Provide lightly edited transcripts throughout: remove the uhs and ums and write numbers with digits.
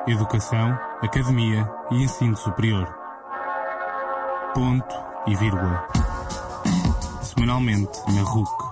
Educação, academia e ensino superior. Ponto e vírgula. Semanalmente na RUC.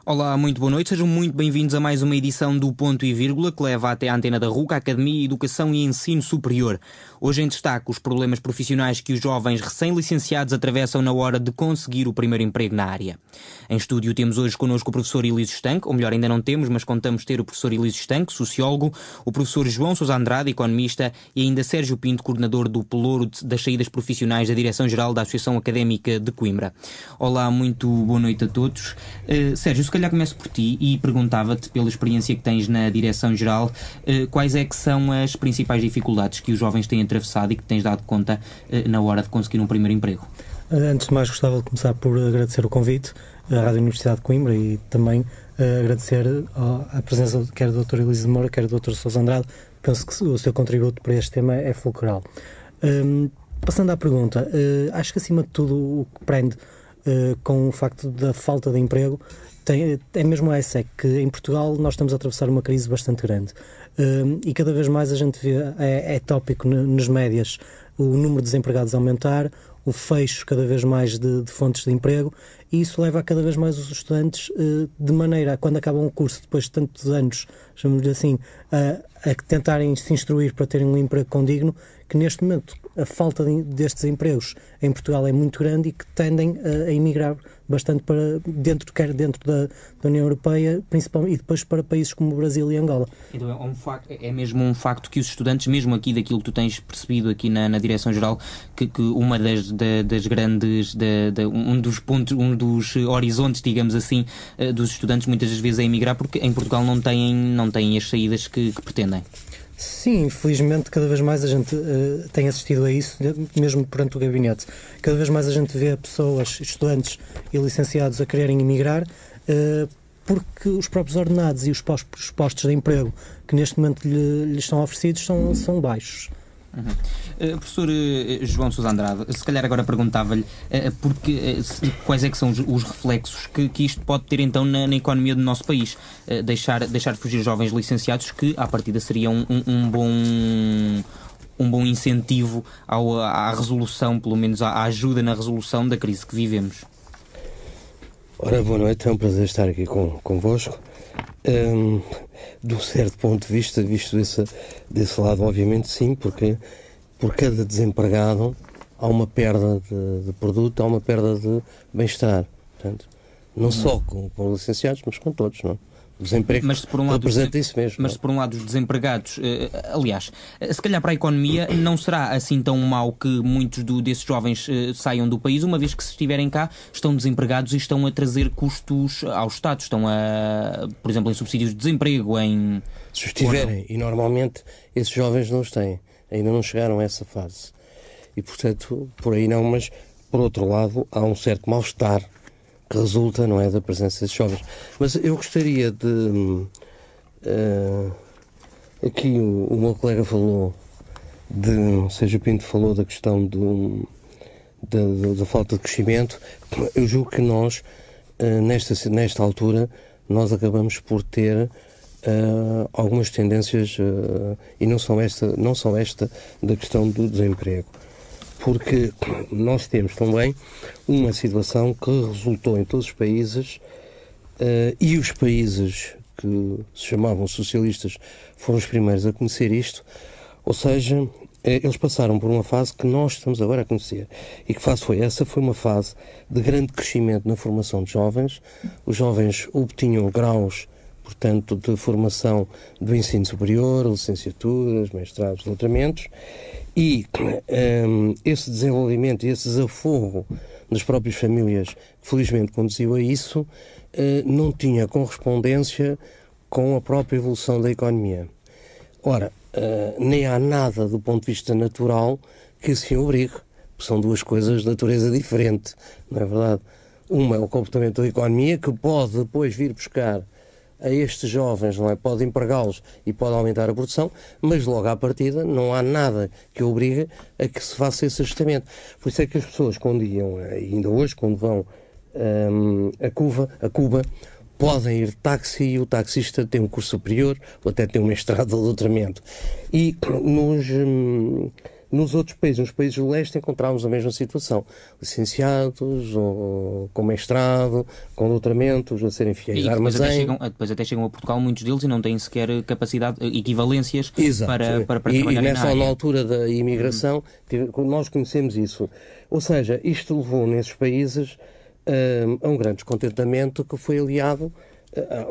Olá, muito boa noite, sejam muito bem-vindos a mais uma edição do Ponto e Vírgula, que leva até à antena da RUC, a Academia, Educação e Ensino Superior. Hoje em destaque os problemas profissionais que os jovens recém-licenciados atravessam na hora de conseguir o primeiro emprego na área. Em estúdio temos hoje connosco o professor Elísio Estanque, ou melhor, ainda não temos, mas contamos ter o professor Elísio Estanque, sociólogo, o professor João Sousa Andrade, economista, e ainda Sérgio Pinto, coordenador do Pelouro das Saídas Profissionais da Direção-Geral da Associação Académica de Coimbra. Olá, muito boa noite a todos. Sérgio, se calhar começo por ti e perguntava-te, pela experiência que tens na Direção-Geral, quais é que são as principais dificuldades que os jovens têm atravessado e que tens dado conta na hora de conseguir um primeiro emprego? Antes de mais, gostava de começar por agradecer o convite à Rádio Universidade de Coimbra e também agradecer a presença quer do Dr. Elísio de Moura, quer do Dr. Sousa Andrade. Penso que o seu contributo para este tema é fulcral. Passando à pergunta, acho que acima de tudo o que prende com o facto da falta de emprego é mesmo essa, é que em Portugal nós estamos a atravessar uma crise bastante grande e cada vez mais a gente vê, é tópico nos médias, o número de desempregados a aumentar, o fecho cada vez mais de fontes de emprego, e isso leva a cada vez mais os estudantes de maneira a, quando acabam o curso, depois de tantos anos, chamamos-lhe assim, a tentarem se instruir para terem um emprego condigno, que neste momento a falta destes empregos em Portugal é muito grande e que tendem a emigrar bastante para dentro da União Europeia, principalmente, e depois para países como o Brasil e Angola. Então é mesmo um facto que os estudantes, mesmo aqui daquilo que tu tens percebido aqui na Direção-Geral, que uma das grandes, um dos horizontes, digamos assim, dos estudantes muitas das vezes é emigrar, porque em Portugal não têm as saídas que pretendem. Sim, infelizmente cada vez mais a gente tem assistido a isso, mesmo perante o gabinete. Cada vez mais a gente vê pessoas, estudantes e licenciados a quererem emigrar porque os próprios ordenados e os postos de emprego que neste momento lhes são oferecidos são baixos. Professor João Sousa Andrade, se calhar agora perguntava-lhe quais é que são os reflexos que isto pode ter então na economia do nosso país, deixar de fugir jovens licenciados, que à partida seria um bom incentivo à resolução, pelo menos à ajuda na resolução da crise que vivemos. Ora, boa noite, é um prazer estar aqui convosco. De um certo ponto de vista, visto desse lado, obviamente sim, porque por cada desempregado há uma perda de produto, há uma perda de bem-estar. Portanto, não só com os licenciados, mas com todos, não? O desemprego representa isso mesmo. Mas se por um lado os desempregados, aliás, se calhar para a economia não será assim tão mau que muitos desses jovens saiam do país, uma vez que se estiverem cá estão desempregados e estão a trazer custos ao Estado, estão por exemplo, em subsídios de desemprego, Se estiverem, e normalmente esses jovens não os têm, ainda não chegaram a essa fase. E portanto, por aí não, mas por outro lado há um certo mal-estar que resulta, não é, da presença desses jovens. Mas eu gostaria de... aqui o meu colega falou, Sérgio Pinto falou da questão da falta de crescimento. Eu julgo que nós, nesta altura, nós acabamos por ter algumas tendências, e não são esta da questão do desemprego. Porque nós temos também uma situação que resultou em todos os países, e os países que se chamavam socialistas foram os primeiros a conhecer isto, ou seja, eles passaram por uma fase que nós estamos agora a conhecer. E que fase foi essa? Foi uma fase de grande crescimento na formação de jovens. Os jovens obtinham graus, portanto, de formação do ensino superior, licenciaturas, mestrados, doutoramentos, e esse desenvolvimento e esse desafogo das próprias famílias, que felizmente conduziu a isso, não tinha correspondência com a própria evolução da economia. Ora, nem há nada do ponto de vista natural que assim obrigue, porque são duas coisas de natureza diferente, não é verdade? Uma é o comportamento da economia, que pode depois vir buscar a estes jovens, não é? Pode empregá-los e pode aumentar a produção, mas logo à partida não há nada que obrigue a que se faça esse ajustamento. Por isso é que as pessoas, quando iam, ainda hoje, quando vão a Cuba, podem ir de táxi e o taxista tem um curso superior ou até tem um mestrado ou doutoramento. E nos outros países, nos países do leste, encontramos a mesma situação. Licenciados, ou com mestrado, com doutoramentos, a serem fiéis a armazém. Depois até chegam a Portugal, muitos deles, e não têm sequer capacidade, equivalências para trabalhar na área. Na altura da imigração, nós conhecemos isso. Ou seja, isto levou nesses países a um grande descontentamento que foi aliado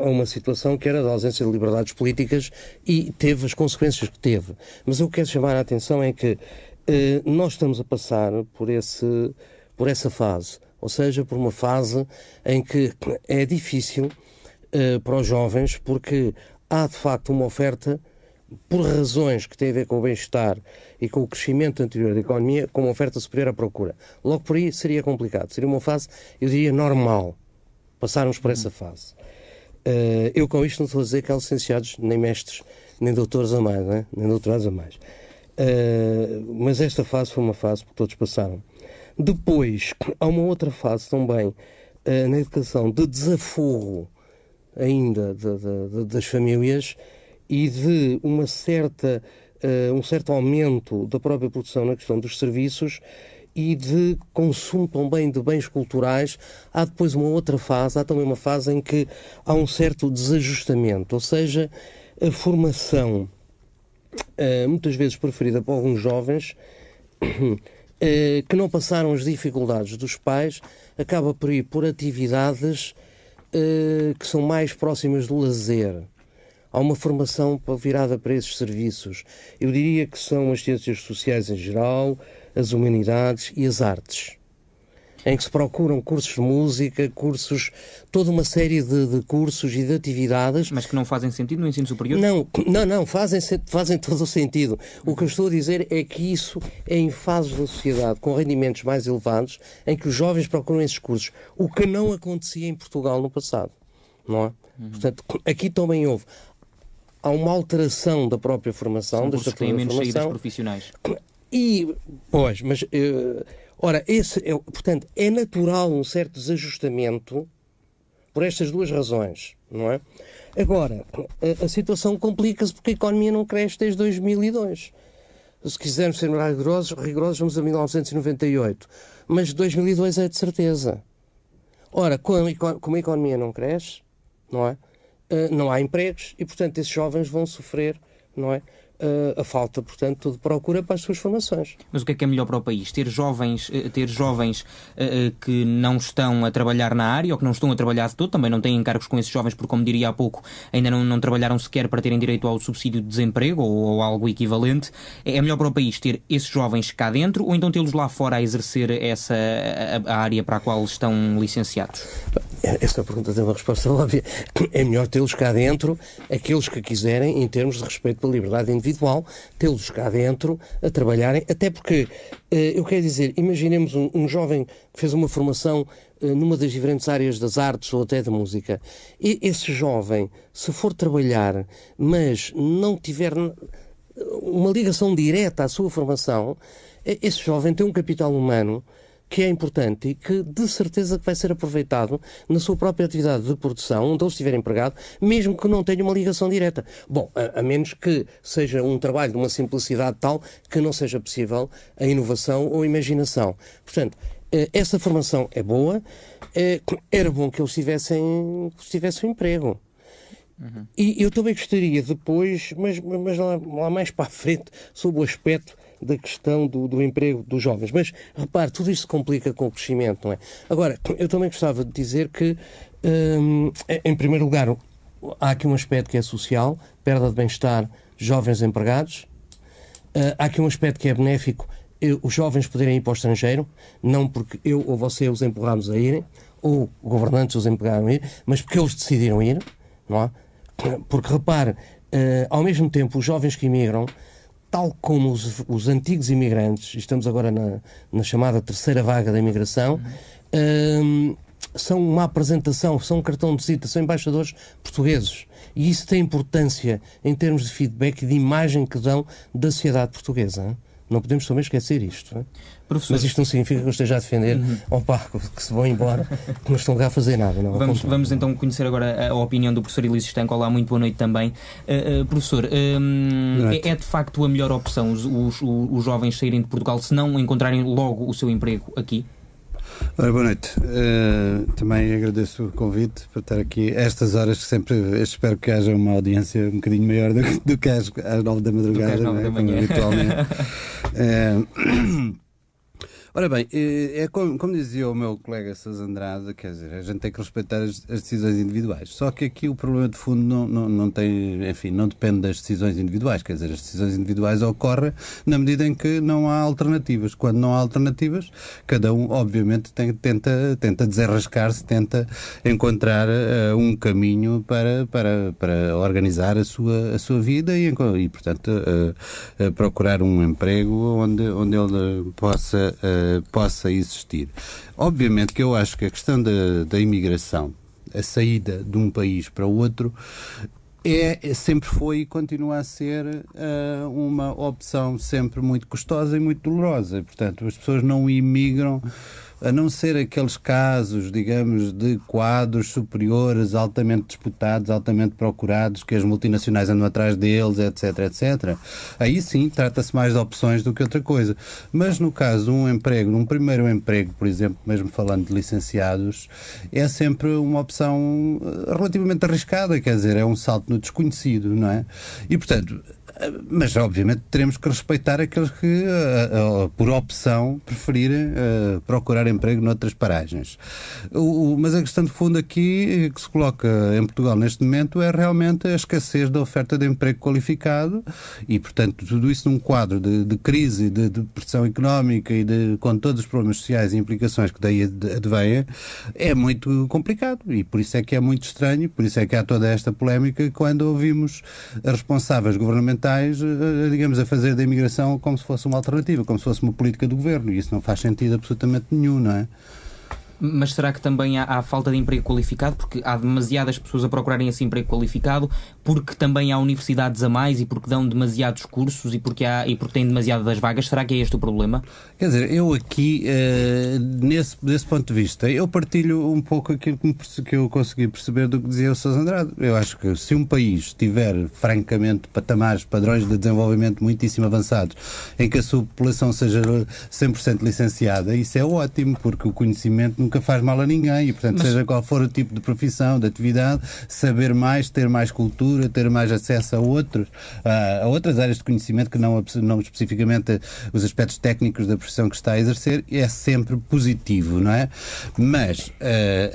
a uma situação que era da ausência de liberdades políticas e teve as consequências que teve. Mas eu quero chamar a atenção é que nós estamos a passar por essa fase, ou seja, por uma fase em que é difícil para os jovens, porque há de facto uma oferta, por razões que têm a ver com o bem-estar e com o crescimento anterior da economia, com uma oferta superior à procura. Logo por aí seria complicado, seria uma fase, eu diria, normal, passarmos por essa fase. Eu com isto não estou a dizer que há licenciados, nem mestres, nem doutores a mais, né? Nem doutorados a mais. Mas esta fase foi uma fase que todos passaram. Depois, há uma outra fase também na educação de desafogo ainda das famílias e de um certo aumento da própria produção na questão dos serviços e de consumo também de bens culturais. Há depois uma outra fase, há também uma fase em que há um certo desajustamento, ou seja, a formação, muitas vezes preferida por alguns jovens, que não passaram as dificuldades dos pais, acaba por ir por atividades que são mais próximas do lazer. Há uma formação virada para esses serviços. Eu diria que são as ciências sociais em geral, as humanidades e as artes, em que se procuram cursos de música, toda uma série de cursos e de atividades. Mas que não fazem sentido no ensino superior? Não, fazem todo o sentido. O que eu estou a dizer é que isso é em fases da sociedade, com rendimentos mais elevados, em que os jovens procuram esses cursos, o que não acontecia em Portugal no passado, não é? Portanto, aqui também há uma alteração da própria formação, da estrutura da formação. Saídas profissionais. Portanto, é natural um certo desajustamento por estas duas razões, não é? Agora, a situação complica-se porque a economia não cresce desde 2002. Se quisermos ser rigorosos, vamos a 1998. Mas 2002 é de certeza. Ora, como a economia não cresce, não é? Não há empregos e, portanto, esses jovens vão sofrer, não é? A falta, portanto, de procura para as suas formações. Mas o que é melhor para o país? Ter jovens que não estão a trabalhar na área ou que não estão a trabalhar de todo, também não têm encargos com esses jovens, porque, como diria há pouco, ainda não trabalharam sequer para terem direito ao subsídio de desemprego ou algo equivalente. É melhor para o país ter esses jovens cá dentro ou então tê-los lá fora a exercer a área para a qual estão licenciados? Essa pergunta tem uma resposta óbvia. É melhor tê-los cá dentro, aqueles que quiserem, em termos de respeito pela liberdade individual, tê-los cá dentro a trabalharem, até porque, eu quero dizer, imaginemos um jovem que fez uma formação numa das diferentes áreas das artes ou até da música. E esse jovem, se for trabalhar, mas não tiver uma ligação direta à sua formação, esse jovem tem um capital humano que é importante e que de certeza que vai ser aproveitado na sua própria atividade de produção, onde ele estiver empregado, mesmo que não tenha uma ligação direta. Bom, a menos que seja um trabalho de uma simplicidade tal que não seja possível a inovação ou a imaginação. Portanto, essa formação é boa, era bom que eles tivessem um emprego. E eu também gostaria depois, mas lá mais para a frente, sobre o aspecto da questão do emprego dos jovens. Mas, repare, tudo isto se complica com o crescimento, não é? Agora, eu também gostava de dizer que, em primeiro lugar, há aqui um aspecto que é social, perda de bem-estar, jovens empregados. Há aqui um aspecto que é benéfico, os jovens poderem ir para o estrangeiro, não porque eu ou você os empurramos a irem, ou governantes os empurraram a ir, mas porque eles decidiram ir, não é? Porque, repare, ao mesmo tempo, os jovens que imigram, tal como os antigos imigrantes, estamos agora na chamada terceira vaga da imigração, são uma apresentação, são um cartão de visita, são embaixadores portugueses. E isso tem importância em termos de feedback e de imagem que dão da sociedade portuguesa. Hein? Não podemos também esquecer isto. Hein? Mas isto não significa que eu esteja a defender que se vão embora, que não estão cá a fazer nada. Não, vamos então conhecer agora a opinião do professor Elísio Estanco. Olá, muito boa noite também. Professor, é de facto a melhor opção os jovens saírem de Portugal se não encontrarem logo o seu emprego aqui? Ora, boa noite. Também agradeço o convite por estar aqui. A estas horas sempre espero que haja uma audiência um bocadinho maior do que às 9 da madrugada, às 9 da manhã. Habitualmente. Ora bem, como dizia o meu colega Sousa Andrade, quer dizer, a gente tem que respeitar as decisões individuais. Só que aqui o problema de fundo não tem, enfim, não depende das decisões individuais. Quer dizer, as decisões individuais ocorrem na medida em que não há alternativas. Quando não há alternativas, cada um, obviamente, tenta desenrascar-se, tenta encontrar um caminho para organizar a sua vida e portanto, procurar um emprego onde ele possa existir. Obviamente que eu acho que a questão da imigração, a saída de um país para o outro, sempre foi e continua a ser uma opção sempre muito custosa e muito dolorosa. E, portanto, as pessoas não imigram, a não ser aqueles casos, digamos, de quadros superiores, altamente disputados, altamente procurados, que as multinacionais andam atrás deles, etc, etc. Aí sim, trata-se mais de opções do que outra coisa. Mas no caso de um primeiro emprego, por exemplo, mesmo falando de licenciados, é sempre uma opção relativamente arriscada, quer dizer, é um salto no desconhecido, não é? E, portanto, mas obviamente teremos que respeitar aqueles que, por opção, preferirem procurar emprego noutras paragens. Mas a questão de fundo aqui que se coloca em Portugal neste momento é realmente a escassez da oferta de emprego qualificado e, portanto, tudo isso num quadro de crise, de pressão económica e com todos os problemas sociais e implicações que daí advêm, é muito complicado e por isso é que é muito estranho, por isso é que há toda esta polémica quando ouvimos responsáveis governamentais, digamos, a fazer da imigração como se fosse uma alternativa, como se fosse uma política do governo, e isso não faz sentido absolutamente nenhum, não é? Mas será que também há falta de emprego qualificado? Porque há demasiadas pessoas a procurarem esse emprego qualificado, porque também há universidades a mais e porque dão demasiados cursos e porque têm demasiadas vagas. Será que é este o problema? Quer dizer, eu aqui, desse ponto de vista, eu partilho um pouco aquilo que eu consegui perceber do que dizia o Sousa Andrade. Eu acho que se um país tiver, francamente, padrões de desenvolvimento muitíssimo avançados, em que a sua população seja 100% licenciada, isso é ótimo, porque o conhecimento nunca faz mal a ninguém e, portanto, seja qual for o tipo de profissão, de atividade, saber mais, ter mais cultura, ter mais acesso a outras áreas de conhecimento que não especificamente os aspectos técnicos da profissão que está a exercer, é sempre positivo, não é? Mas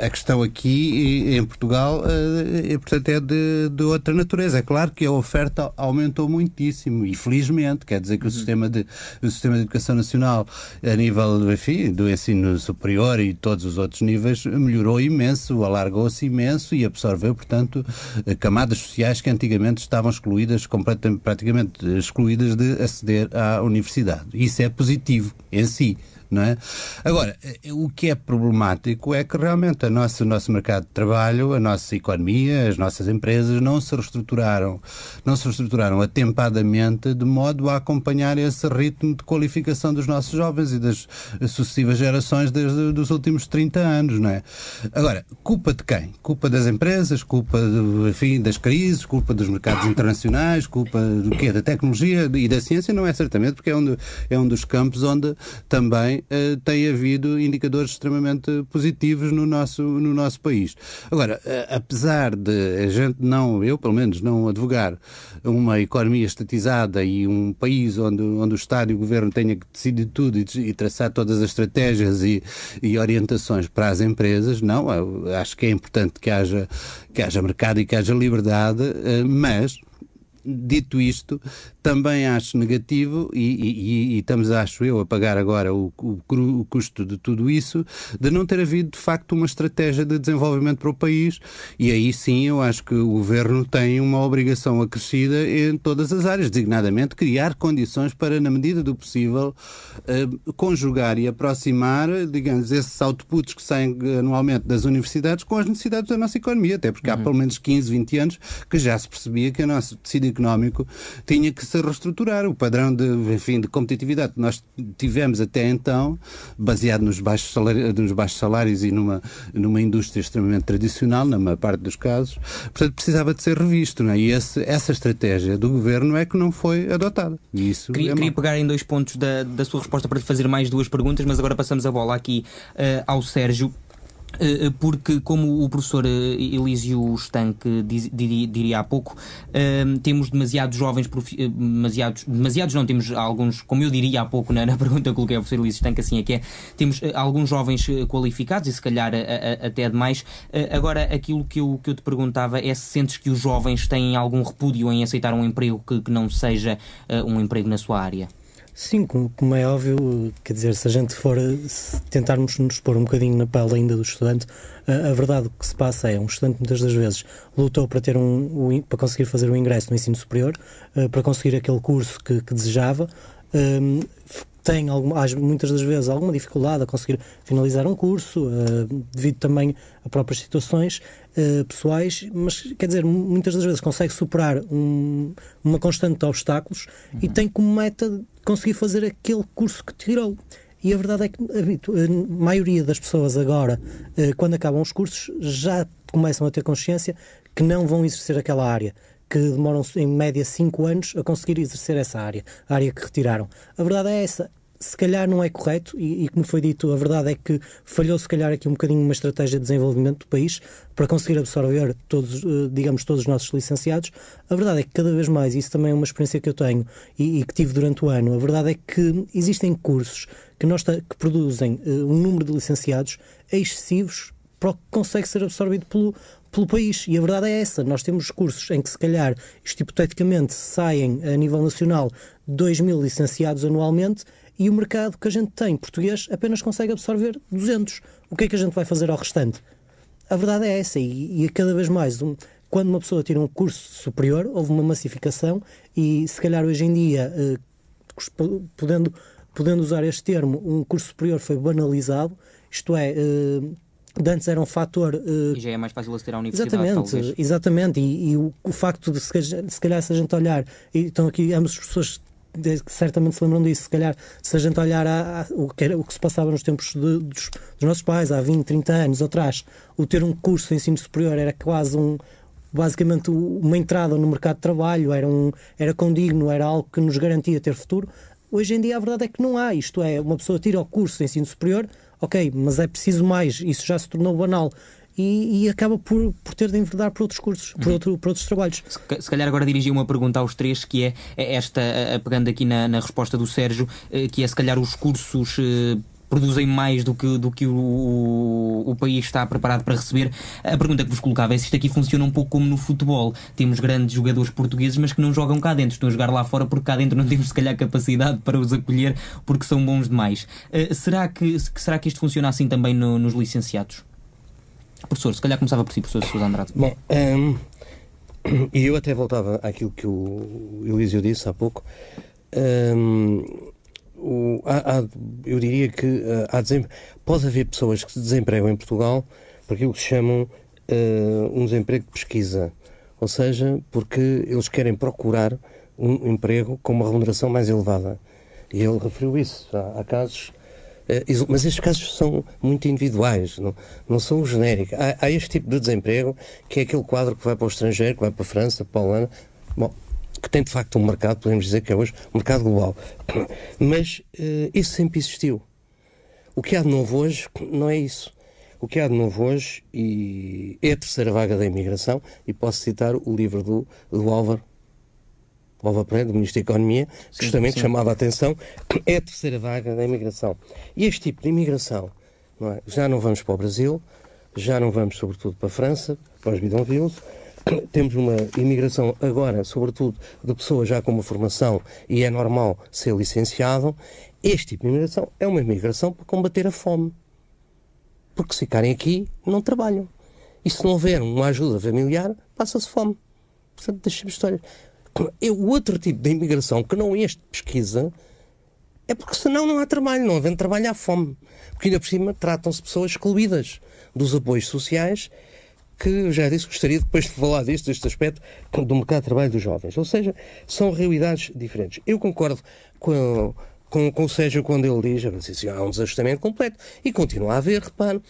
a questão aqui em Portugal, portanto, é de outra natureza. É claro que a oferta aumentou muitíssimo e, felizmente, quer dizer que o sistema de educação nacional a nível, enfim, do ensino superior e todos os outros níveis melhorou imenso, alargou-se imenso e absorveu, portanto, camadas sociais que antigamente estavam praticamente excluídas de aceder à universidade. Isso é positivo em si. Não é? Agora, o que é problemático é que realmente o nosso mercado de trabalho, a nossa economia, as nossas empresas não se reestruturaram atempadamente de modo a acompanhar esse ritmo de qualificação dos nossos jovens e das sucessivas gerações desde os últimos 30 anos, não é? Agora, culpa de quem? Culpa das empresas, culpa das crises, culpa dos mercados internacionais, culpa do quê? Da tecnologia e da ciência? Não é certamente, porque é um dos campos onde também tem havido indicadores extremamente positivos no nosso país. Agora, apesar de a gente eu pelo menos não advogar uma economia estatizada e um país onde o Estado e o Governo tenham que decidir tudo e traçar todas as estratégias e orientações para as empresas, não, acho que é importante que haja mercado e que haja liberdade, mas dito isto, também acho negativo e estamos, acho eu, a pagar agora o custo de tudo isso, de não ter havido de facto uma estratégia de desenvolvimento para o país, e aí sim eu acho que o Governo tem uma obrigação acrescida em todas as áreas, designadamente criar condições para, na medida do possível, conjugar e aproximar, digamos, esses outputs que saem anualmente das universidades com as necessidades da nossa economia, até porque há pelo menos 15, 20 anos que já se percebia que o nosso tecido económico tinha que se reestruturar. O padrão de competitividade que nós tivemos até então, baseado nos baixos salários e numa indústria extremamente tradicional, na maior parte dos casos, portanto precisava de ser revisto, não é? E essa estratégia do Governo é que não foi adotada. E isso queria pegar em 2 pontos da sua resposta para lhe fazer mais 2 perguntas, mas agora passamos a bola aqui ao Sérgio. Porque, como o professor Elísio Estanque diria há pouco, temos demasiados jovens, demasiados não, temos alguns, como eu diria há pouco na pergunta que coloquei ao professor Elísio Estanque, assim é que é, temos alguns jovens qualificados e se calhar até demais. Agora, aquilo que eu te perguntava é se sentes que os jovens têm algum repúdio em aceitar um emprego que não seja um emprego na sua área. Sim, como é óbvio, quer dizer, se a gente se tentarmos nos pôr um bocadinho na pele ainda do estudante, a verdade que se passa é, um estudante muitas das vezes lutou para ter para conseguir fazer um ingresso no ensino superior, para conseguir aquele curso que desejava, tem muitas das vezes alguma dificuldade a conseguir finalizar um curso, devido também a próprias situações pessoais, mas quer dizer, muitas das vezes consegue superar uma constante de obstáculos e tem como meta conseguir fazer aquele curso que tirou. E a verdade é que a maioria das pessoas agora, quando acabam os cursos, já começam a ter consciência que não vão exercer aquela área, que demoram em média 5 anos a conseguir exercer essa área, a área que retiraram. A verdade é essa. Se calhar não é correto, e como foi dito, a verdade é que falhou se calhar aqui um bocadinho uma estratégia de desenvolvimento do país para conseguir absorver todos os nossos licenciados. A verdade é que cada vez mais, isso também é uma experiência que eu tenho e que tive durante o ano, a verdade é que existem cursos que produzem um número de licenciados excessivos para o que consegue ser absorvido pelo país. E a verdade é essa. Nós temos cursos em que, se calhar, isto hipoteticamente saem a nível nacional 2.000 licenciados anualmente e o mercado que a gente tem, português, apenas consegue absorver 200. O que é que a gente vai fazer ao restante? A verdade é essa. E cada vez mais, quando uma pessoa tira um curso superior, houve uma massificação e, se calhar, hoje em dia, podendo usar este termo, um curso superior foi banalizado, isto é... de antes era um fator... E já é mais fácil aceder à universidade, exatamente. E o facto de, se calhar, se a gente olhar... E estão aqui ambas as pessoas que certamente se lembram disso. Se calhar, se a gente olhar o que se passava nos tempos dos nossos pais, há 20, 30 anos atrás, o ter um curso de ensino superior era quase basicamente uma entrada no mercado de trabalho, era condigno, era algo que nos garantia ter futuro. Hoje em dia a verdade é que não há. Isto é, uma pessoa tira o curso de ensino superior, ok, mas é preciso mais, isso já se tornou banal e acaba por ter de enverdar por outros cursos, por outros trabalhos. Se calhar agora dirigi uma pergunta aos 3, que é esta, pegando aqui na resposta do Sérgio, que é se calhar os cursos produzem mais do que o país está preparado para receber. A pergunta que vos colocava é se isto aqui funciona um pouco como no futebol. Temos grandes jogadores portugueses, mas que não jogam cá dentro. Estão a jogar lá fora porque cá dentro não temos, se calhar, capacidade para os acolher porque são bons demais. Será que isto funciona assim também nos licenciados? Professor, se calhar começava por si, professor Sousa Andrade. Bom, e eu até voltava àquilo que o Elísio disse há pouco. Eu diria que pode haver pessoas que se desempregam em Portugal por aquilo que se chamam um desemprego de pesquisa, ou seja, porque eles querem procurar um emprego com uma remuneração mais elevada. E ele referiu isso. Há casos, mas estes casos são muito individuais, não são genéricos. Há este tipo de desemprego, que é aquele quadro que vai para o estrangeiro, que vai para a França, para a Holanda, que tem de facto um mercado, podemos dizer que é hoje um mercado global. Mas isso sempre existiu. O que há de novo hoje não é isso. O que há de novo hoje é a terceira vaga da imigração, e posso citar o livro do Álvaro Pereira, do Ministro da Economia, que justamente chamava a atenção, é a terceira vaga da imigração. E este tipo de imigração, não é? Já não vamos para o Brasil, já não vamos sobretudo para a França, para os bidonvilles, temos uma imigração agora, sobretudo, de pessoas já com uma formação e é normal ser licenciado. Este tipo de imigração é uma imigração para combater a fome. Porque se ficarem aqui, não trabalham. E se não houver uma ajuda familiar, passa-se fome. Portanto, deixa-me história. O outro tipo de imigração que não este pesquisa é porque senão não há trabalho. Não havendo trabalho, há fome. Porque ainda por cima tratam-se pessoas excluídas dos apoios sociais, que eu já disse, gostaria depois de falar deste aspecto do mercado de trabalho dos jovens. Ou seja, são realidades diferentes. Eu concordo com o Sérgio quando ele diz há um desajustamento completo. E continua a haver, repare,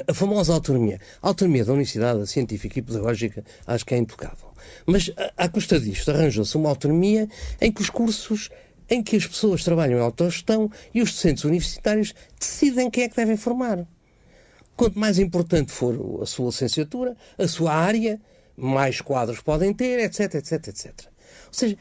a famosa autonomia. A autonomia da Universidade Científica e Pedagógica acho que é intocável. Mas, à custa disto, arranjou-se uma autonomia em que os cursos em que as pessoas trabalham em autogestão e os docentes universitários decidem quem é que devem formar. Quanto mais importante for a sua licenciatura, a sua área, mais quadros podem ter, etc, etc, etc. Ou seja,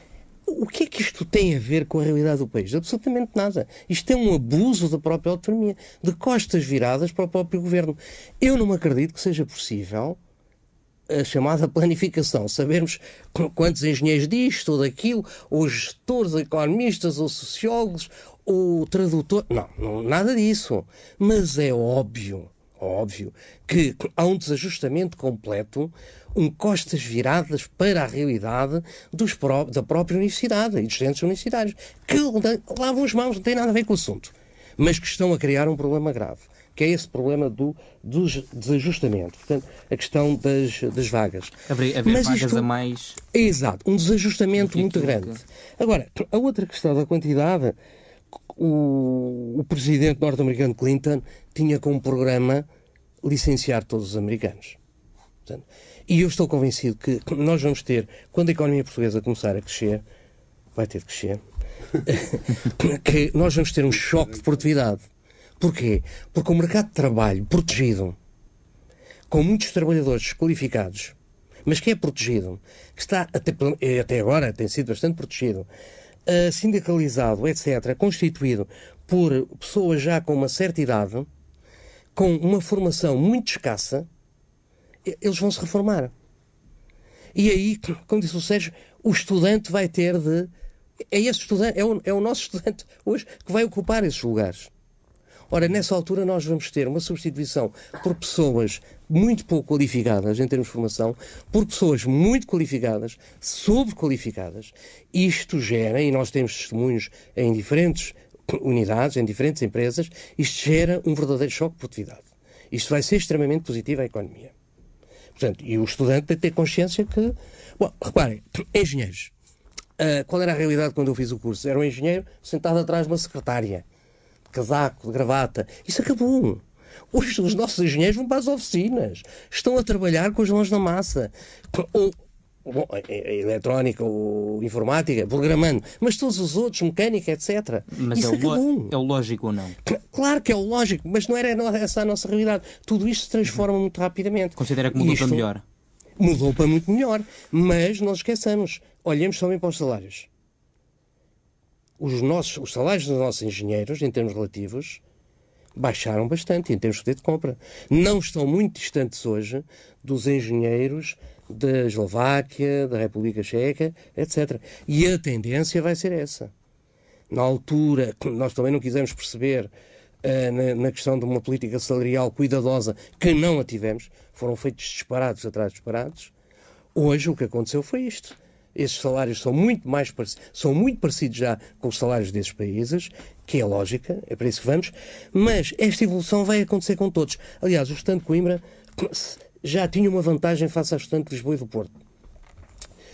o que é que isto tem a ver com a realidade do país? Absolutamente nada. Isto é um abuso da própria autonomia, de costas viradas para o próprio governo. Eu não acredito que seja possível a chamada planificação, sabermos quantos engenheiros disto ou daquilo, ou gestores, ou economistas, ou sociólogos, ou tradutor. Não, nada disso. Mas é óbvio que há um desajustamento completo, costas viradas para a realidade da própria universidade e dos estudantes universitários, que lavam as mãos, não tem nada a ver com o assunto, mas que estão a criar um problema grave, que é esse problema do desajustamento. Portanto, a questão das vagas. Haver vagas a mais... Exato, um desajustamento muito grande. Agora, a outra questão da quantidade, o presidente norte-americano Clinton tinha como programa licenciar todos os americanos. Portanto, e eu estou convencido que nós vamos ter, quando a economia portuguesa começar a crescer, vai ter de crescer, que nós vamos ter um choque de produtividade. Porquê? Porque o mercado de trabalho protegido, com muitos trabalhadores qualificados, mas que é protegido, que está até agora tem sido bastante protegido, sindicalizado, etc., constituído por pessoas já com uma certa idade, com uma formação muito escassa, eles vão se reformar. E aí, como disse o Sérgio, o estudante vai ter de... É esse estudante, é o nosso estudante hoje que vai ocupar esses lugares. Ora, nessa altura nós vamos ter uma substituição por pessoas muito pouco qualificadas em termos de formação, por pessoas muito qualificadas, sobrequalificadas. Isto gera, e nós temos testemunhos em diferentes unidades, em diferentes empresas, isto gera um verdadeiro choque de produtividade. Isto vai ser extremamente positivo à economia. Portanto, e o estudante tem que ter consciência que... Bom, reparem, engenheiros. Qual era a realidade quando eu fiz o curso? Era um engenheiro sentado atrás de uma secretária, de casaco, de gravata. Isso acabou. Hoje os nossos engenheiros vão para as oficinas. Estão a trabalhar com as mãos na massa. Bom, eletrónica ou informática, programando, mas todos os outros, mecânica, etc. Mas isso é o lógico ou não? Claro que é o lógico, mas não era essa a nossa realidade. Tudo isto se transforma muito rapidamente. Considera que mudou para melhor? Mudou para muito melhor, mas não esqueçamos, olhemos também para os salários. Os salários dos nossos engenheiros, em termos relativos, baixaram bastante em termos de poder de compra. Não estão muito distantes hoje dos engenheiros da Eslováquia, da República Checa, etc. E a tendência vai ser essa. Na altura, nós também não quisemos perceber na questão de uma política salarial cuidadosa, que não a tivemos, foram feitos disparados atrás de disparados. Hoje o que aconteceu foi isto. Esses salários são muito parecidos já com os salários desses países, que é lógica, é para isso que vamos, mas esta evolução vai acontecer com todos. Aliás, o estudante de Coimbra já tinha uma vantagem face ao estudante de Lisboa e do Porto.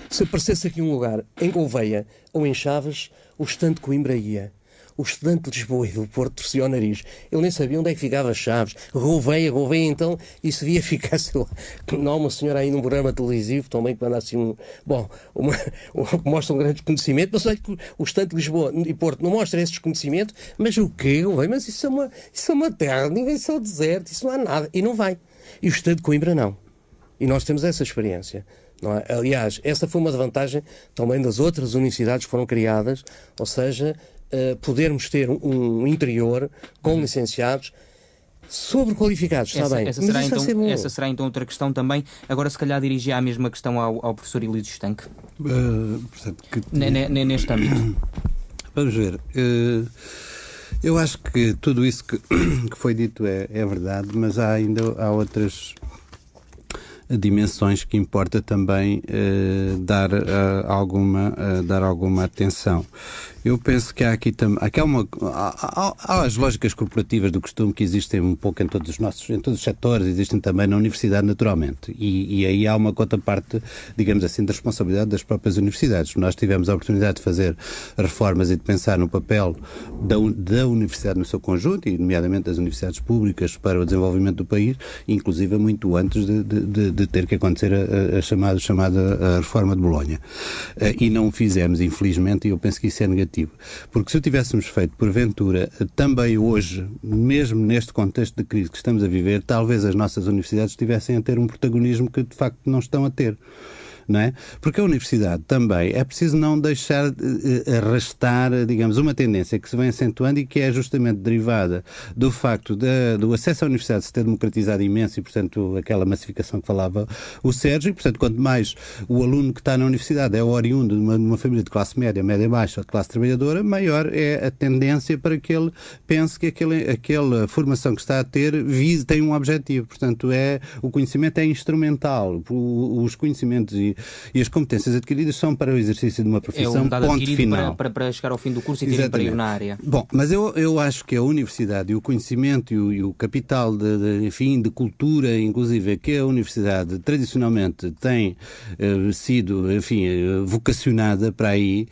Se aparecesse aqui um lugar em Gouveia ou em Chaves, o estudante de Coimbra ia. O estudante de Lisboa e do Porto torcia o nariz. Ele nem sabia onde é que ficava Chaves. Gouveia, então, isso devia ficar, sei lá. Não há uma senhora aí num programa televisivo também que manda assim mostra um grande desconhecimento, mas olha que o estudante de Lisboa e Porto não mostra esse desconhecimento, mas o quê? Mas isso é uma terra, ninguém sabe o deserto, isso não há nada. E não vai. E o estudante de Coimbra não. E nós temos essa experiência. Não é? Aliás, essa foi uma vantagem também das outras universidades que foram criadas, ou seja, podermos ter um interior com licenciados. Sobrequalificados, está bem. Essa será então outra questão também. Agora, se calhar, dirigir a mesma questão ao professor Elísio Estanque. Neste âmbito. Vamos ver. Eu acho que tudo isso que foi dito é verdade, mas há outras dimensões que importa também dar alguma atenção. Eu penso que há as lógicas corporativas do costume que existem um pouco em todos os setores, existem também na universidade naturalmente, e aí há uma contraparte, digamos assim, da responsabilidade das próprias universidades. Nós tivemos a oportunidade de fazer reformas e de pensar no papel da universidade no seu conjunto, e nomeadamente das universidades públicas para o desenvolvimento do país, inclusive muito antes de ter que acontecer a chamada reforma de Bolonha. E não o fizemos, infelizmente, e eu penso que isso é negativo. Porque se o tivéssemos feito, porventura, também hoje, mesmo neste contexto de crise que estamos a viver, talvez as nossas universidades estivessem a ter um protagonismo que de facto não estão a ter. Não é? Porque a universidade também é preciso não deixar arrastar, digamos, uma tendência que se vem acentuando e que é justamente derivada do facto do acesso à universidade se ter democratizado imenso e, portanto, aquela massificação que falava o Sérgio, e, portanto, quanto mais o aluno que está na universidade é oriundo de uma família de classe média, média baixa ou de classe trabalhadora, maior é a tendência para que ele pense que aquela formação que está a ter tem um objetivo. Portanto, o conhecimento é instrumental. Os conhecimentos e as competências adquiridas são para o exercício de uma profissão, ponto final. Para chegar ao fim do curso e terem para ir na área. Bom, mas eu acho que a universidade e o conhecimento e o capital de cultura, inclusive, que a universidade tradicionalmente tem sido, vocacionada para aí,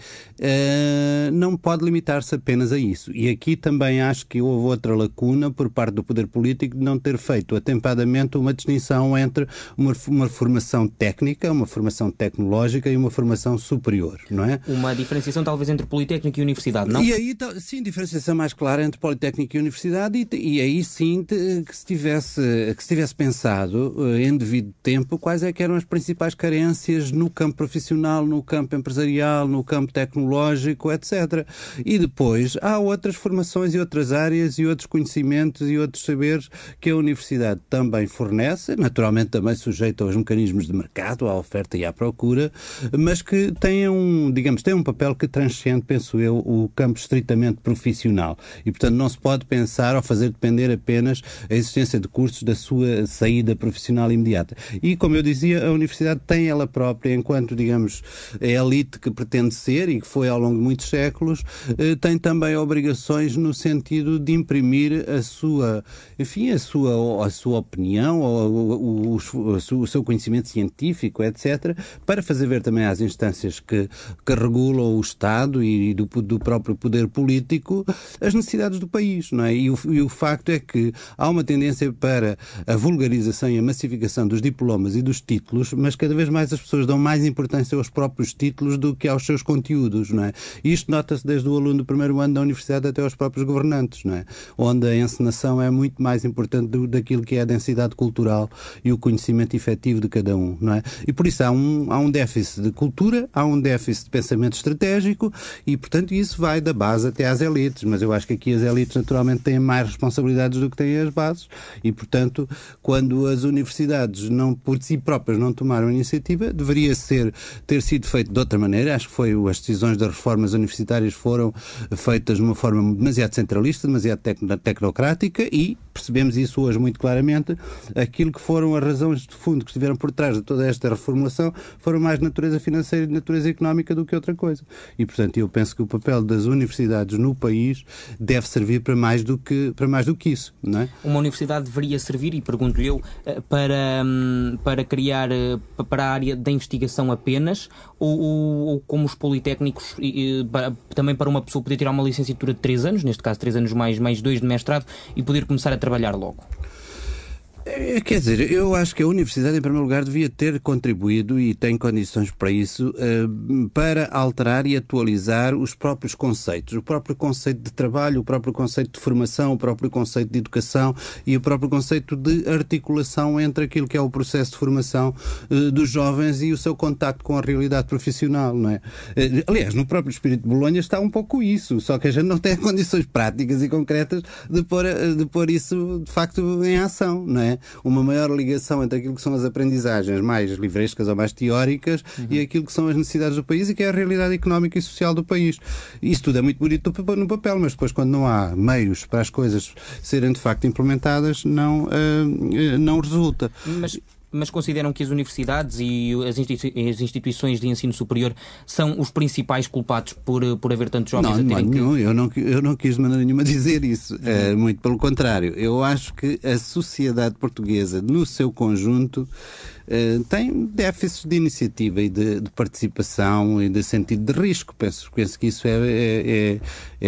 não pode limitar-se apenas a isso. E aqui também acho que houve outra lacuna por parte do poder político de não ter feito atempadamente uma distinção entre uma formação técnica, uma formação tecnológica e uma formação superior, não é? Uma diferenciação talvez entre Politécnico e Universidade, não? E aí, sim, diferenciação mais clara entre Politécnico e Universidade, e aí sim que se tivesse pensado em devido tempo quais é que eram as principais carências no campo profissional, no campo empresarial, no campo tecnológico, etc. E depois há outras formações e outras áreas e outros conhecimentos e outros saberes que a Universidade também fornece, naturalmente também sujeito aos mecanismos de mercado, à oferta e à procura, mas que tem um papel que transcende, penso eu, o campo estritamente profissional. E, portanto, não se pode pensar ou fazer depender apenas a existência de cursos da sua saída profissional imediata. E, como eu dizia, a Universidade tem ela própria, enquanto, digamos, a elite que pretende ser e que foi ao longo de muitos séculos, tem também obrigações no sentido de imprimir a sua opinião, ou o seu conhecimento científico, etc., para fazer ver também às instâncias que regulam o Estado e do próprio poder político as necessidades do país, não é? E o facto é que há uma tendência para a vulgarização e a massificação dos diplomas e dos títulos, mas cada vez mais as pessoas dão mais importância aos próprios títulos do que aos seus conteúdos, não é? E isto nota-se desde o aluno do primeiro ano da universidade até aos próprios governantes, não é? Onde a encenação é muito mais importante daquilo que é a densidade cultural e o conhecimento efetivo de cada um, não é? E por isso há um déficit de cultura, há um déficit de pensamento estratégico e, portanto, isso vai da base até às elites, mas eu acho que aqui as elites naturalmente têm mais responsabilidades do que têm as bases e, portanto, quando as universidades por si próprias não tomaram a iniciativa, deveria ter sido feito de outra maneira. Acho que as decisões das reformas universitárias foram feitas de uma forma demasiado centralista, demasiado tecnocrática e percebemos isso hoje muito claramente. Aquilo que foram as razões de fundo que estiveram por trás de toda esta reformulação foram mais de natureza financeira e de natureza económica do que outra coisa. E, portanto, eu penso que o papel das universidades no país deve servir para mais do que isso, não é? Uma universidade deveria servir, e pergunto-lhe eu, para criar para a área da investigação apenas, ou como os politécnicos, também para uma pessoa poder tirar uma licenciatura de 3 anos, neste caso 3 anos mais 2 de mestrado, e poder começar a trabalhar logo? Quer dizer, eu acho que a Universidade, em primeiro lugar, devia ter contribuído, e tem condições para isso, para alterar e atualizar os próprios conceitos. O próprio conceito de trabalho, o próprio conceito de formação, o próprio conceito de educação e o próprio conceito de articulação entre aquilo que é o processo de formação dos jovens e o seu contacto com a realidade profissional, não é? Aliás, no próprio espírito de Bolonha está um pouco isso, só que a gente não tem condições práticas e concretas de pôr isso, de facto, em ação, não é? Uma maior ligação entre aquilo que são as aprendizagens mais livrescas ou mais teóricas e aquilo que são as necessidades do país e que é a realidade económica e social do país. Isso tudo é muito bonito no papel, mas depois, quando não há meios para as coisas serem de facto implementadas, não resulta. Mas consideram que as universidades e as instituições de ensino superior são os principais culpados por haver tantos jovens a terem que... Eu não quis de maneira nenhuma dizer isso. Muito pelo contrário. Eu acho que a sociedade portuguesa, no seu conjunto, tem déficits de iniciativa e de participação e de sentido de risco. Penso que isso é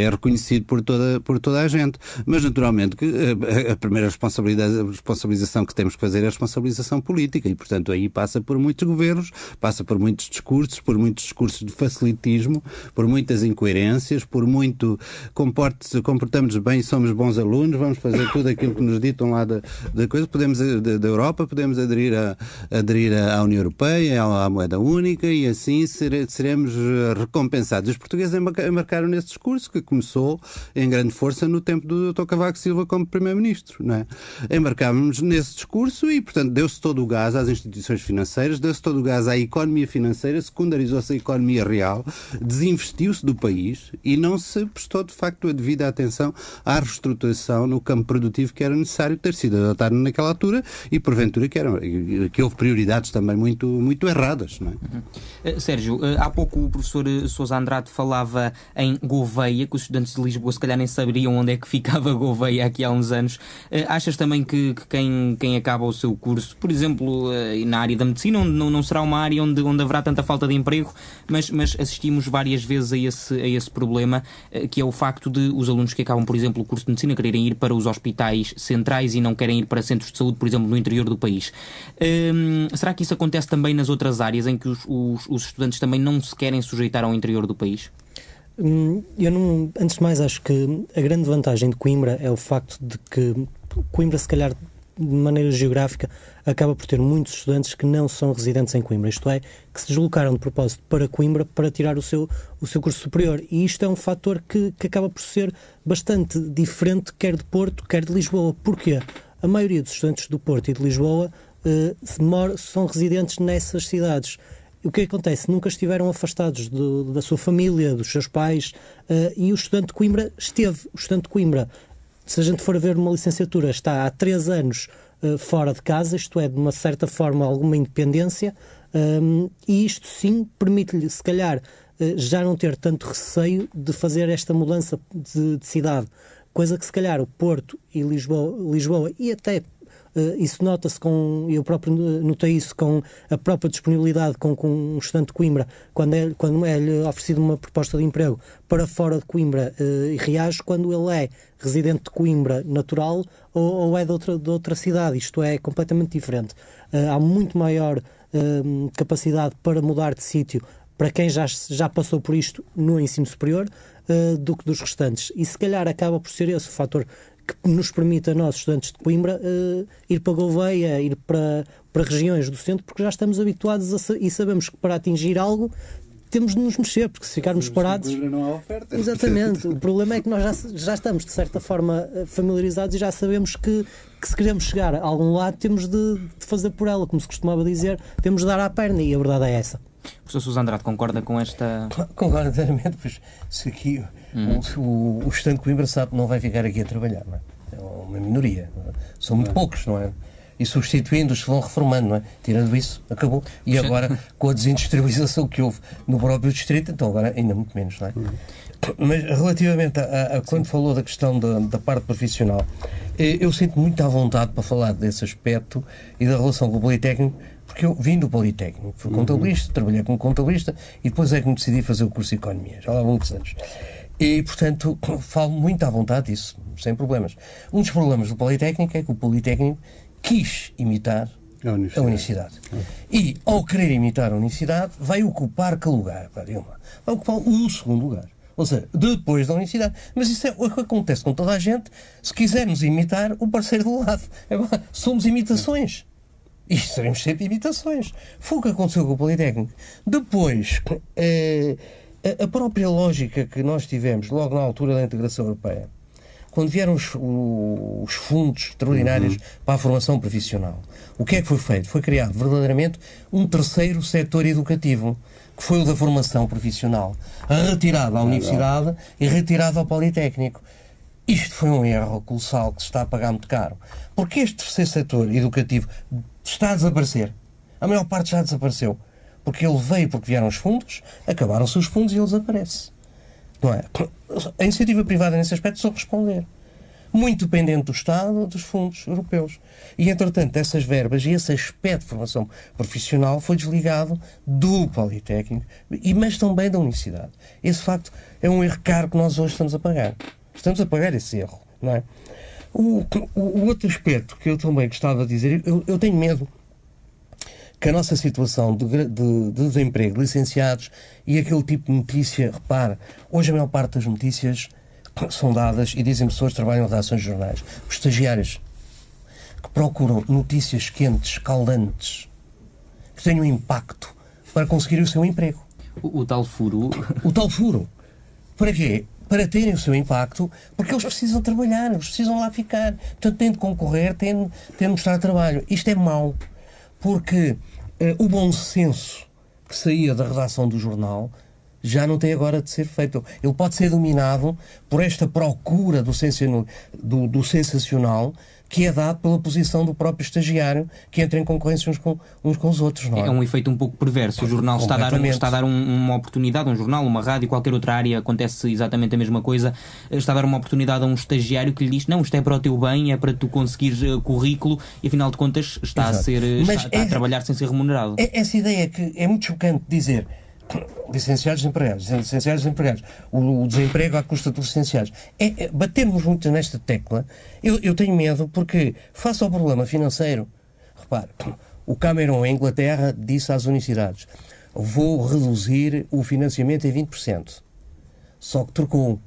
reconhecido por toda a gente. Mas, naturalmente, que a primeira responsabilização que temos que fazer é a responsabilização política e, portanto, aí passa por muitos governos, passa por muitos discursos de facilitismo, por muitas incoerências, por muito comportamos bem, somos bons alunos, vamos fazer tudo aquilo que nos ditam lá da coisa, da Europa, podemos aderir à União Europeia, à moeda única e assim seremos recompensados. Os portugueses embarcaram nesse discurso que começou em grande força no tempo do Dr. Cavaco Silva como Primeiro-Ministro, não é? Embarcámos nesse discurso e, portanto, deu-se todo o gás às instituições financeiras, deu-se todo o gás à economia financeira, secundarizou-se a economia real, desinvestiu-se do país e não se prestou, de facto, a devida atenção à reestruturação no campo produtivo que era necessário ter sido adotado naquela altura e, porventura, que houve prioridades também muito, muito erradas, não é? Sérgio, há pouco o professor Sousa Andrade falava em Gouveia, que os estudantes de Lisboa se calhar nem saberiam onde é que ficava Gouveia aqui há uns anos. Achas também que quem acaba o seu curso, por exemplo, na área da medicina, onde não será uma área onde haverá tanta falta de emprego, mas assistimos várias vezes a esse problema, que é o facto de os alunos que acabam, por exemplo, o curso de medicina quererem ir para os hospitais centrais e não querem ir para centros de saúde, por exemplo, no interior do país. Será que isso acontece também nas outras áreas em que os estudantes também não se querem sujeitar ao interior do país? Antes de mais, acho que a grande vantagem de Coimbra é o facto de que Coimbra, se calhar, de maneira geográfica, acaba por ter muitos estudantes que não são residentes em Coimbra, isto é, que se deslocaram de propósito para Coimbra para tirar o seu curso superior. E isto é um fator que acaba por ser bastante diferente, quer de Porto, quer de Lisboa. Porquê? A maioria dos estudantes do Porto e de Lisboa são residentes nessas cidades. O que acontece? Nunca estiveram afastados da sua família, dos seus pais, e o estudante de Coimbra esteve. O estudante de Coimbra, se a gente for ver uma licenciatura, está há 3 anos fora de casa, isto é, de uma certa forma, alguma independência, e isto sim permite-lhe, se calhar, já não ter tanto receio de fazer esta mudança de cidade, coisa que se calhar o Porto e Lisboa e até isso nota-se eu próprio notei isso com a própria disponibilidade com um estudante de Coimbra, quando é-lhe oferecido uma proposta de emprego para fora de Coimbra, e reage quando ele é residente de Coimbra natural ou é de outra cidade. Isto é completamente diferente. Há muito maior capacidade para mudar de sítio para quem já passou por isto no ensino superior do que dos restantes. E se calhar acaba por ser esse o fator que nos permite a nós, estudantes de Coimbra, ir para Gouveia, ir para regiões do centro, porque já estamos habituados e sabemos que para atingir algo temos de nos mexer, porque se ficarmos parados... Não há oferta. Exatamente. O problema é que nós já estamos, de certa forma, familiarizados e já sabemos que se queremos chegar a algum lado, temos de fazer por ela, como se costumava dizer, temos de dar à perna, e a verdade é essa. O professor Sousa Andrade concorda com esta... Concordo inteiramente, pois se aqui o estudante de Coimbra sabe que não vai ficar aqui a trabalhar, não é? É uma minoria, não é? São muito poucos, não é? E substituindo-os vão reformando, não é? Tirando isso, acabou. E agora, com a desindustrialização que houve no próprio distrito, então agora ainda muito menos, não é? Mas relativamente a quando falou da questão da parte profissional, eu sinto muito à vontade para falar desse aspecto e da relação com o Politécnico, porque eu vim do Politécnico, fui contabilista, trabalhei como contabilista e depois é que me decidi fazer o curso de Economia, já lá há muitos anos. E, portanto, falo muito à vontade disso, sem problemas. Um dos problemas do Politécnico é que o Politécnico quis imitar a unicidade. E, ao querer imitar a unicidade, vai ocupar que lugar? Vai ocupar o segundo lugar. Ou seja, depois da unicidade. Mas isso é o que acontece com toda a gente se quisermos imitar o parceiro do lado. Agora, somos imitações. E seremos sempre imitações. Foi o que aconteceu com o Politécnico. Depois, a própria lógica que nós tivemos logo na altura da integração europeia, quando vieram os fundos extraordinários para a formação profissional, o que é que foi feito? Foi criado verdadeiramente um terceiro setor educativo, que foi o da formação profissional, retirado à universidade e retirado ao Politécnico. Isto foi um erro colossal que se está a pagar muito caro. Porque este terceiro setor educativo está a desaparecer. A maior parte já desapareceu. Porque ele veio porque vieram os fundos, acabaram-se os fundos e ele desaparece. Não é? A iniciativa privada nesse aspecto só responder. Muito dependente do Estado, dos fundos europeus. E, entretanto, essas verbas e esse aspecto de formação profissional foi desligado do Politécnico, mas também da universidade. Esse facto é um erro caro que nós hoje estamos a pagar. Estamos a pagar esse erro, não é? O outro aspecto que eu também gostava de dizer, eu tenho medo que a nossa situação de desemprego, de licenciados e aquele tipo de notícia, repare, hoje a maior parte das notícias são dadas e dizem pessoas que trabalham em redações de jornais, os estagiários que procuram notícias quentes, caldantes, que tenham impacto para conseguir o seu emprego. O tal furo. O tal furo. Para quê? Para terem o seu impacto, porque eles precisam trabalhar, eles precisam lá ficar. Portanto, têm de concorrer, têm de mostrar trabalho. Isto é mau, porque o bom senso que saía da redação do jornal já não tem agora de ser feito. Ele pode ser dominado por esta procura do sensacional que é dado pela posição do próprio estagiário, que entra em concorrência uns com os outros. Não é? É um efeito um pouco perverso. O jornal está a dar uma oportunidade, um jornal, uma rádio, qualquer outra área, acontece exatamente a mesma coisa, está a dar uma oportunidade a um estagiário que lhe diz, não, isto é para o teu bem, é para tu conseguires currículo, e afinal de contas está a trabalhar sem ser remunerado. Essa ideia que é muito chocante dizer licenciados desempregados, o desemprego à custa dos licenciados. Batermos muito nesta tecla, eu tenho medo porque, face ao problema financeiro, repare, o Cameron em Inglaterra disse às universidades, vou reduzir o financiamento em 20%. Só que trocou.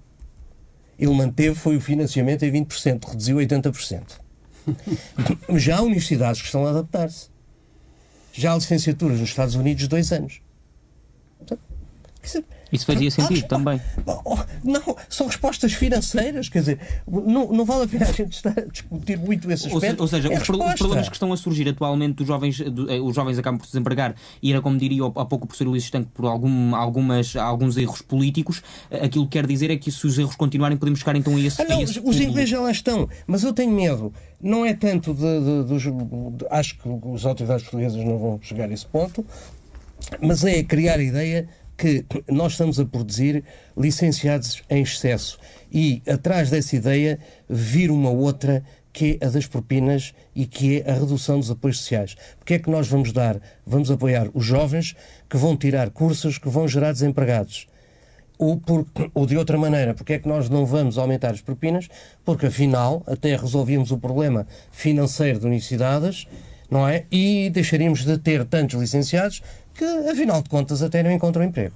Ele manteve foi o financiamento em 20%, reduziu 80%. Já há universidades que estão a adaptar-se. Já há licenciaturas nos Estados Unidos de 2 anos. Isso fazia sentido também. Não, são respostas financeiras, quer dizer, não vale a pena a gente estar a discutir muito esse aspecto. Ou seja, os problemas que estão a surgir atualmente, os jovens acabam por se desempregar, e era como diria há pouco o professor Luís Estanque, por alguns erros políticos. Aquilo que quer dizer é que se os erros continuarem, podemos chegar então a esse os ingleses já lá estão, mas eu tenho medo, não é tanto acho que as autoridades portuguesas não vão chegar a esse ponto, mas é criar a ideia que nós estamos a produzir licenciados em excesso e atrás dessa ideia vir uma outra que é a das propinas e que é a redução dos apoios sociais. Porque é que nós vamos apoiar os jovens que vão tirar cursos que vão gerar desempregados? Ou de outra maneira, porque é que nós não vamos aumentar as propinas? Porque afinal até resolvíamos o problema financeiro de universidades, não é? E deixaríamos de ter tantos licenciados que, afinal de contas, até não encontram emprego.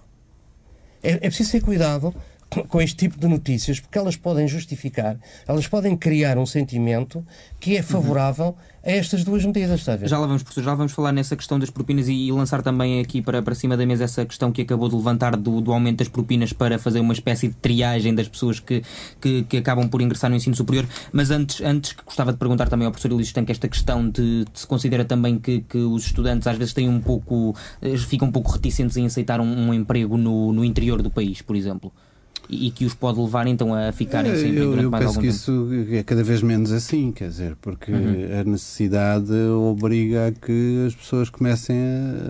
É preciso ter cuidado com este tipo de notícias, porque elas podem justificar, elas podem criar um sentimento que é favorável a estas duas medidas, está a ver? Já lá vamos, professor, já vamos falar nessa questão das propinas e lançar também aqui para cima da mesa essa questão que acabou de levantar do aumento das propinas para fazer uma espécie de triagem das pessoas que acabam por ingressar no ensino superior. Mas antes que gostava de perguntar também ao professor Luís Estanque esta questão de se considera também que os estudantes às vezes ficam um pouco reticentes em aceitar um emprego no interior do país, por exemplo. E que os pode levar então a ficarem sempre durante mais algum tempo. Eu penso que isso é cada vez menos assim, quer dizer, porque a necessidade obriga a que as pessoas comecem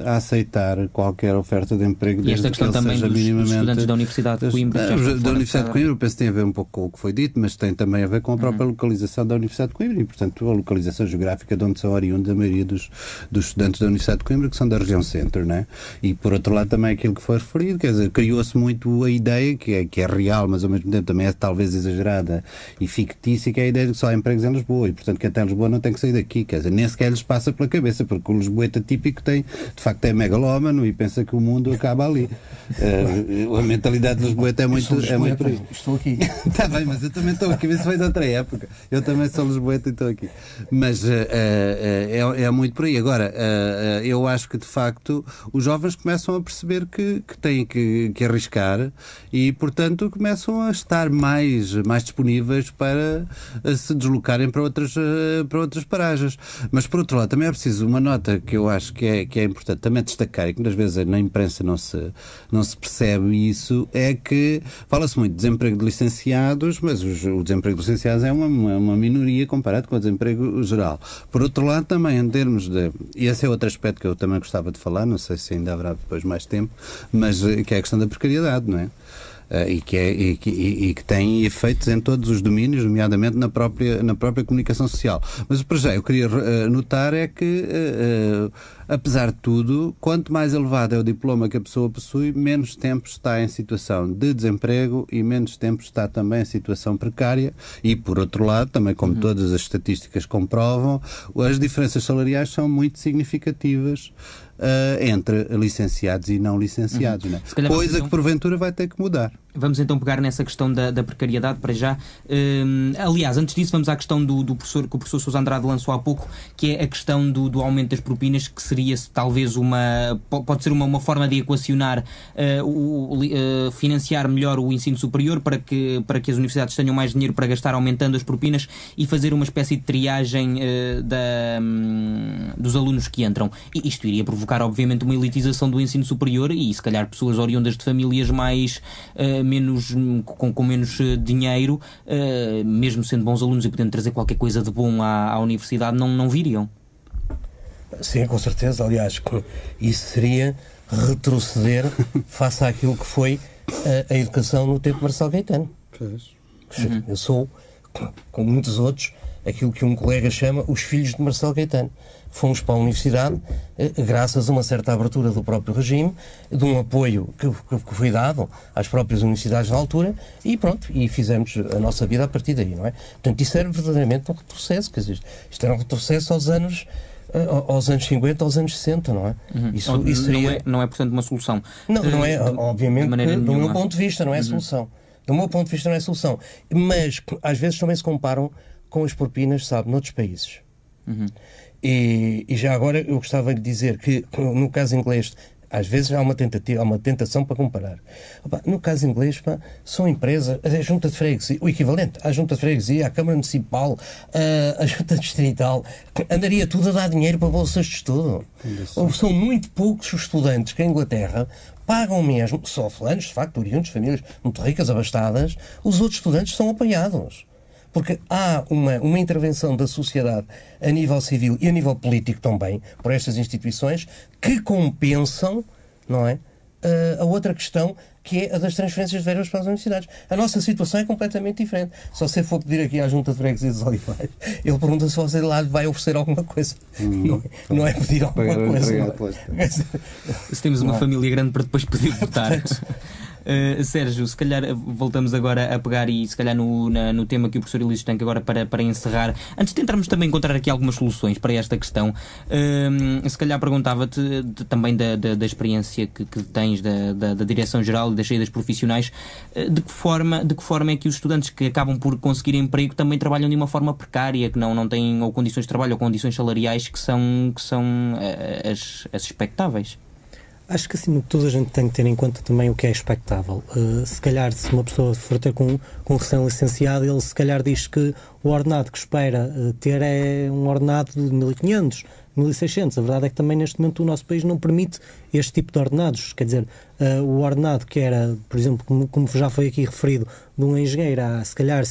a aceitar qualquer oferta de emprego, e esta questão também dos estudantes da Universidade de Coimbra. Da Universidade de Coimbra, eu penso que tem a ver um pouco com o que foi dito, mas tem também a ver com a própria localização da Universidade de Coimbra e, portanto, a localização geográfica de onde são oriundos a maioria dos estudantes da Universidade de Coimbra, que são da região centro, não é? E, por outro lado, também aquilo que foi referido, quer dizer, criou-se muito a ideia que é real, mas ao mesmo tempo também é talvez exagerada e fictícia, que é a ideia de que só há empregos em Lisboa e, portanto, quem está em Lisboa não tem que sair daqui, quer dizer, nem sequer lhes passa pela cabeça, porque o lisboeta típico de facto é megalómano e pensa que o mundo acaba ali. A mentalidade do lisboeta é muito por aí. Estou aqui. Está bem, mas eu também estou aqui, isso foi de outra época. Eu também sou lisboeta e estou aqui. Mas é muito por aí. Agora, eu acho que de facto os jovens começam a perceber que têm que arriscar e, portanto, começam a estar mais disponíveis para se deslocarem para outras paragens. Mas, por outro lado, também é preciso uma nota que eu acho que é importante também destacar, e que muitas vezes na imprensa não se percebe isso, é que fala-se muito de desemprego de licenciados, mas o desemprego de licenciados é uma minoria comparado com o desemprego geral. Por outro lado, também em termos de... E esse é outro aspecto que eu também gostava de falar, não sei se ainda haverá depois mais tempo, mas que é a questão da precariedade, não é? E que tem efeitos em todos os domínios, nomeadamente na própria comunicação social. Mas para já eu queria notar é que, apesar de tudo, quanto mais elevado é o diploma que a pessoa possui, menos tempo está em situação de desemprego e menos tempo está também em situação precária e, por outro lado, também como todas as estatísticas comprovam, as diferenças salariais são muito significativas entre licenciados e não licenciados, né? Coisa que porventura vai ter que mudar. Vamos então pegar nessa questão da precariedade para já. Aliás, antes disso vamos à questão do professor, que o professor Sousa Andrade lançou há pouco, que é a questão do aumento das propinas, que seria talvez pode ser uma forma de equacionar, financiar melhor o ensino superior para que as universidades tenham mais dinheiro para gastar aumentando as propinas e fazer uma espécie de triagem dos alunos que entram. E isto iria provocar, obviamente, uma elitização do ensino superior e, se calhar, pessoas oriundas de famílias com menos dinheiro, mesmo sendo bons alunos e podendo trazer qualquer coisa de bom à universidade, não viriam. Sim, com certeza. Aliás, isso seria retroceder face àquilo que foi a educação no tempo de Marcelo Caetano. Eu sou, como muitos outros, aquilo que um colega chama os filhos de Marcelo Caetano. Fomos para a universidade graças a uma certa abertura do próprio regime, de um apoio que foi dado às próprias universidades na altura e pronto, e fizemos a nossa vida a partir daí, não é? Portanto, isso era verdadeiramente um retrocesso, quer dizer, isto era um retrocesso aos anos 50, aos anos 60, não é? Isso seria... não é, portanto, uma solução. Não é, obviamente, do meu ponto de vista, não é solução. Do meu ponto de vista, não é solução. Mas, às vezes, também se comparam com as propinas, sabe, noutros países. E já agora eu gostava de dizer que, no caso inglês, às vezes há uma tentação para comparar. No caso inglês, são empresas, a junta de freguesia, o equivalente à junta de freguesia, à Câmara Municipal, a junta distrital, andaria tudo a dar dinheiro para bolsas de estudo. São muito poucos os estudantes que em Inglaterra pagam mesmo, só fulanos, de facto, oriundos de famílias muito ricas, abastadas, os outros estudantes são apoiados. Porque há uma intervenção da sociedade a nível civil e a nível político também, por estas instituições, que compensam, não é, a outra questão, que é a das transferências de verbas para as universidades. A nossa situação é completamente diferente. Se você for pedir aqui à Junta de Freguesia dos Olivais, ele pergunta se você lá vai oferecer alguma coisa. Não é pedir alguma coisa. Se temos uma família grande para depois poder votar. Sérgio, se calhar voltamos agora a pegar e se calhar no tema que o professor Elísio tem agora para encerrar. Antes de tentarmos também encontrar aqui algumas soluções para esta questão, se calhar perguntava-te também da experiência que tens da Direção-Geral e das saídas profissionais, de que forma é que os estudantes que acabam por conseguir emprego também trabalham de uma forma precária, que não têm ou condições de trabalho ou condições salariais que são as expectáveis? Acho que, acima de tudo, a gente tem que ter em conta também o que é expectável. Se calhar, se uma pessoa for ter com um recém-licenciado, ele se calhar diz que o ordenado que espera ter é um ordenado de 1.500, 1.600. A verdade é que também, neste momento, o nosso país não permite este tipo de ordenados. Quer dizer, o ordenado que era, por exemplo, como já foi aqui referido, de um engenheiro há, se calhar,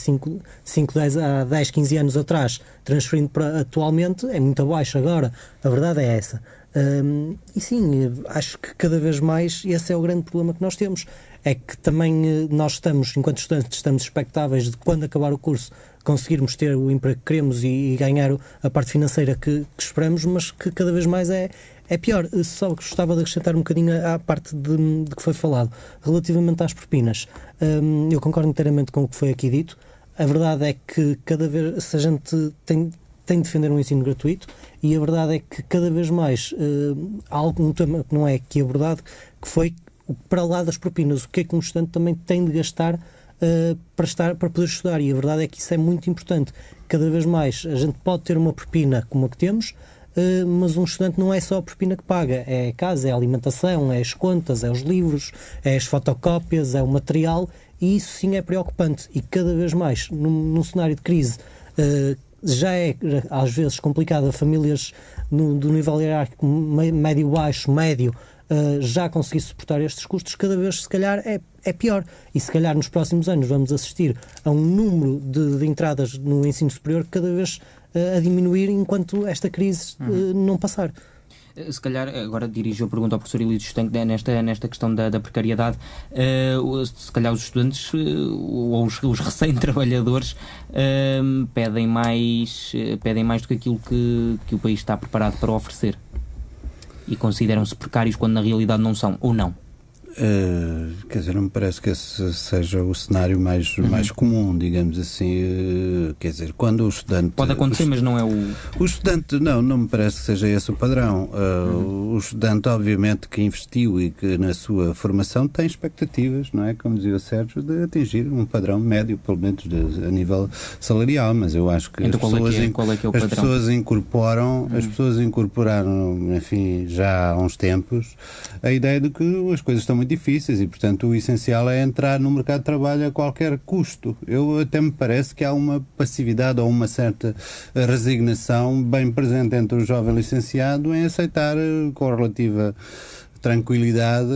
10, 15 anos atrás, transferindo para atualmente, é muito abaixo agora. A verdade é essa. E sim, acho que cada vez mais esse é o grande problema que nós temos, é que também nós estamos, enquanto estudantes, estamos expectáveis de quando acabar o curso conseguirmos ter o emprego que queremos e ganhar a parte financeira que esperamos, mas que cada vez mais é é pior. Só gostava de acrescentar um bocadinho à parte de que foi falado. Relativamente às propinas, eu concordo inteiramente com o que foi aqui dito. A verdade é que cada vez, se a gente tem de defender um ensino gratuito, e a verdade é que cada vez mais há algum tema que não é aqui abordado, que foi para lá das propinas, o que é que um estudante também tem de gastar para poder estudar, e a verdade é que isso é muito importante. Cada vez mais a gente pode ter uma propina como a que temos, mas um estudante não é só a propina que paga, é a casa, é a alimentação, é as contas, é os livros, é as fotocópias, é o material, e isso sim é preocupante, e cada vez mais num cenário de crise já é às vezes complicado. Famílias do nível hierárquico médio-baixo, médio, já conseguir suportar estes custos, cada vez se calhar é pior, e se calhar nos próximos anos vamos assistir a um número de entradas no ensino superior cada vez a diminuir enquanto esta crise não passar. Se calhar, agora dirijo a pergunta ao professor Elídio Estanque nesta questão da precariedade. Se calhar os estudantes ou os recém-trabalhadores pedem mais do que aquilo que o país está preparado para oferecer, e consideram-se precários quando na realidade não são, ou não? Quer dizer, não me parece que esse seja o cenário mais comum, digamos assim. Quer dizer, quando o estudante... Pode acontecer, mas não é o... O estudante, não me parece que seja esse o padrão. O estudante, obviamente, que investiu e que na sua formação tem expectativas, não é? Como dizia o Sérgio, de atingir um padrão médio, pelo menos a nível salarial, mas eu acho que então, as pessoas incorporaram, enfim, já há uns tempos, a ideia de que as coisas estão muito difíceis e, portanto, o essencial é entrar no mercado de trabalho a qualquer custo. Eu até me parece que há uma passividade ou uma certa resignação bem presente entre o jovem licenciado em aceitar com relativa tranquilidade,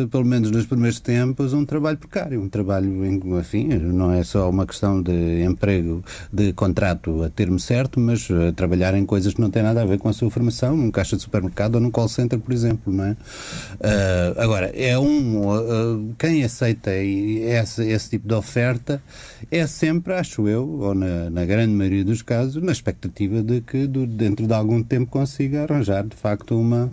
pelo menos nos primeiros tempos, um trabalho precário, um trabalho, enfim, não é só uma questão de emprego, de contrato a termo certo, mas trabalhar em coisas que não têm nada a ver com a sua formação, num caixa de supermercado ou num call center, por exemplo, não é? Agora, quem aceita esse tipo de oferta é sempre, acho eu, ou na grande maioria dos casos, na expectativa de que dentro de algum tempo consiga arranjar, de facto, uma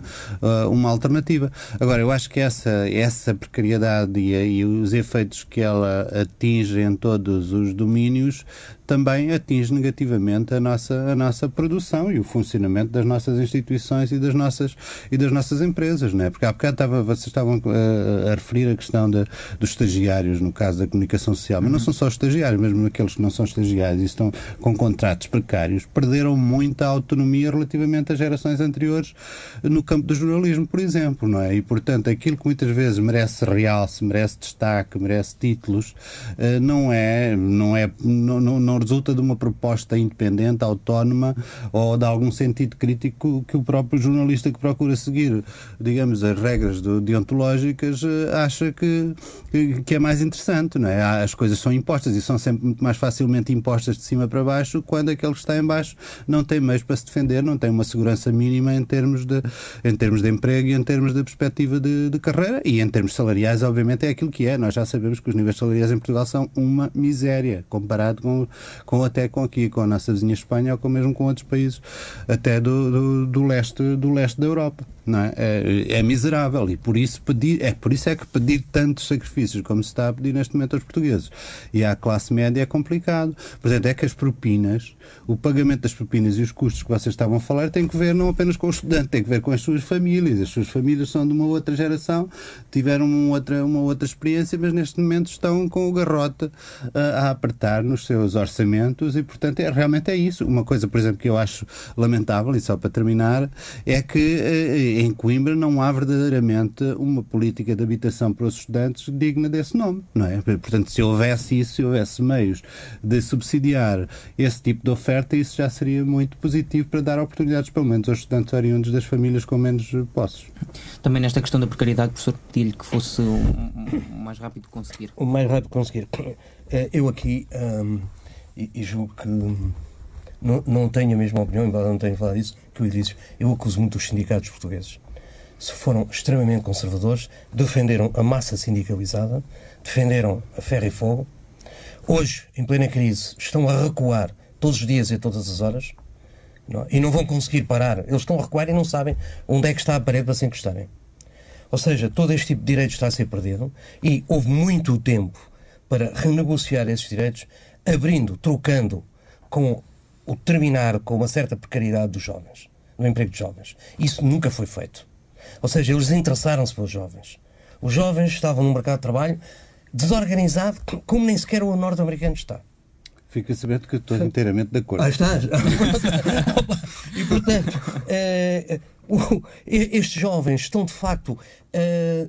alternativa. Agora, eu acho que essa precariedade e os efeitos que ela atinge em todos os domínios também atinge negativamente a nossa produção e o funcionamento das nossas instituições e das nossas empresas, não é? Porque há bocado vocês estavam a referir a questão dos estagiários, no caso da comunicação social, mas não são só estagiários, mesmo aqueles que não são estagiários e estão com contratos precários, perderam muita autonomia relativamente às gerações anteriores no campo do jornalismo, por exemplo, não é? E, portanto, aquilo que muitas vezes merece realce, merece destaque, merece títulos, não resulta de uma proposta independente, autónoma ou de algum sentido crítico que o próprio jornalista que procura seguir, digamos, as regras deontológicas acha que é mais interessante, não é? As coisas são impostas e são sempre muito mais facilmente impostas de cima para baixo quando aquele que está em baixo não tem meios para se defender, não tem uma segurança mínima em termos de emprego e em termos de perspectiva de carreira, e em termos salariais, obviamente, é aquilo que é. Nós já sabemos que os níveis salariais em Portugal são uma miséria comparado até com a nossa vizinha Espanha ou mesmo com outros países até do leste da Europa. Não é? É miserável, e por isso é que pedir tantos sacrifícios como se está a pedir neste momento aos portugueses e à classe média é complicado. Portanto, é que as propinas, o pagamento das propinas e os custos que vocês estavam a falar tem que ver não apenas com o estudante, tem que ver com as suas famílias. As suas famílias são de uma outra geração, tiveram uma outra experiência, mas neste momento estão com o garrote a apertar nos seus orçamentos e, portanto, realmente é isso. Uma coisa, por exemplo, que eu acho lamentável, e só para terminar, é que em Coimbra não há verdadeiramente uma política de habitação para os estudantes digna desse nome, não é? Portanto, se houvesse meios de subsidiar esse tipo de oferta, isso já seria muito positivo para dar oportunidades, pelo menos, aos estudantes oriundos das famílias com menos posses. Também nesta questão da precariedade, professor, pedi-lhe que fosse o mais rápido conseguir. O mais rápido conseguir. Eu aqui, e julgo que não tenho a mesma opinião, embora não tenha falado disso, que o Elísio, eu acuso muito os sindicatos portugueses. Se foram extremamente conservadores, defenderam a massa sindicalizada, defenderam a ferro e fogo. Hoje, em plena crise, estão a recuar todos os dias e a todas as horas. E não vão conseguir parar. Eles estão a recuar e não sabem onde é que está a parede para se encostarem. Ou seja, todo este tipo de direitos está a ser perdido e houve muito tempo para renegociar esses direitos, abrindo, trocando com o terminar com uma certa precariedade dos jovens, no emprego de jovens. Isso nunca foi feito. Ou seja, eles interessaram-se pelos jovens. Os jovens estavam no mercado de trabalho desorganizado, como nem sequer o norte-americano está. Fica sabendo que eu estou inteiramente de acordo. Estás. E, portanto, estes jovens estão, de facto,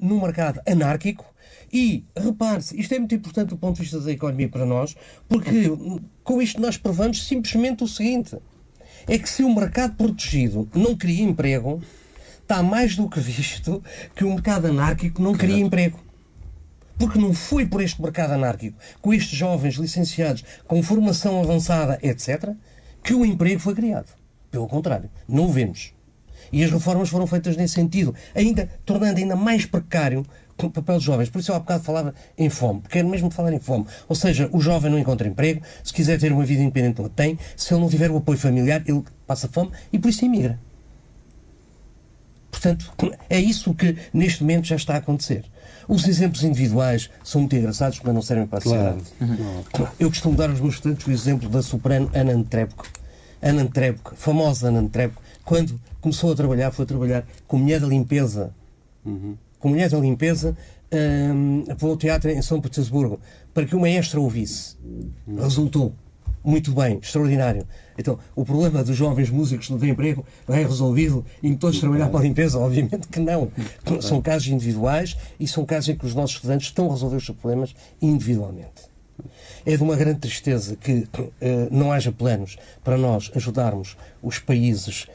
num mercado anárquico e, repare-se, isto é muito importante do ponto de vista da economia para nós, porque com isto nós provamos simplesmente o seguinte, é que se o mercado protegido não cria emprego, está mais do que visto que o mercado anárquico não cria emprego. Porque não foi por este mercado anárquico, com estes jovens licenciados, com formação avançada, etc., que o emprego foi criado. Pelo contrário, não o vemos. E as reformas foram feitas nesse sentido, ainda tornando ainda mais precário o papel dos jovens. Por isso eu há bocado falava em fome, quero mesmo falar em fome. Ou seja, o jovem não encontra emprego, se quiser ter uma vida independente não tem, se ele não tiver o apoio familiar, ele passa fome e por isso emigra. Portanto, é isso que neste momento já está a acontecer. Os exemplos individuais são muito engraçados, mas não servem para a sociedade. Eu costumo dar aos meus estudantes o exemplo da soprano Anna Netrebko. Anna Netrebko, famosa Anna Netrebko, quando começou a trabalhar, foi a trabalhar com mulher da limpeza. Com mulher da limpeza para o teatro em São Petersburgo, para que o maestro a ouvisse. Resultou muito bem, extraordinário. Então, o problema dos jovens músicos que não têm emprego é resolvido em todos trabalhar para a limpeza? Obviamente que não. São casos individuais e são casos em que os nossos estudantes estão a resolver os seus problemas individualmente. É de uma grande tristeza que não haja planos para nós ajudarmos os países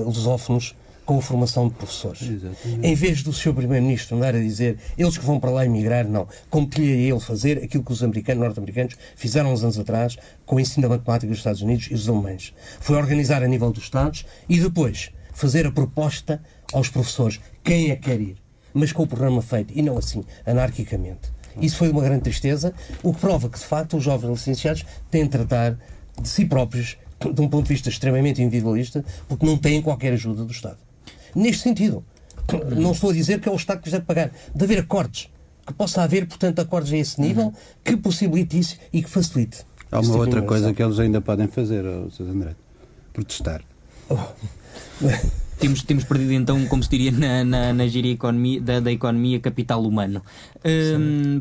lusófonos com a formação de professores. Exatamente. Em vez do Sr. Primeiro-Ministro andar a dizer eles que vão para lá emigrar, não. Competia ele fazer aquilo que os norte-americanos fizeram uns anos atrás com o ensino da matemática dos Estados Unidos e dos alemães. Foi organizar a nível dos Estados e depois fazer a proposta aos professores. Quem é que quer ir? Mas com o programa feito e não assim, anarquicamente. Isso foi uma grande tristeza, o que prova que, de facto, os jovens licenciados têm de tratar de si próprios de um ponto de vista extremamente individualista, porque não têm qualquer ajuda do Estado. Neste sentido, não estou a dizer que é o Estado que quiser pagar. De haver acordos. Que possa haver, portanto, acordos a esse nível que possibilite isso e que facilite. Há uma outra coisa que eles ainda podem fazer, Sr. André. Protestar. Temos perdido, então, como se diria na gíria da economia, capital humano.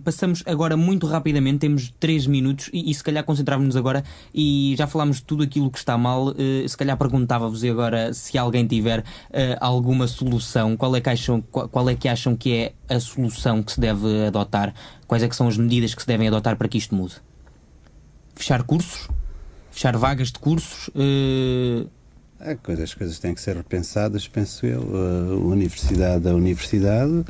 Passamos agora muito rapidamente, temos 3 minutos e se calhar concentrávamos-nos agora, e já falámos de tudo aquilo que está mal, se calhar perguntava-vos agora se alguém tiver alguma solução. Qual é que acham que é a solução que se deve adotar? Quais é que são as medidas que se devem adotar para que isto mude? Fechar cursos? Fechar vagas de cursos? As coisas têm que ser repensadas, penso eu. Universidade a universidade,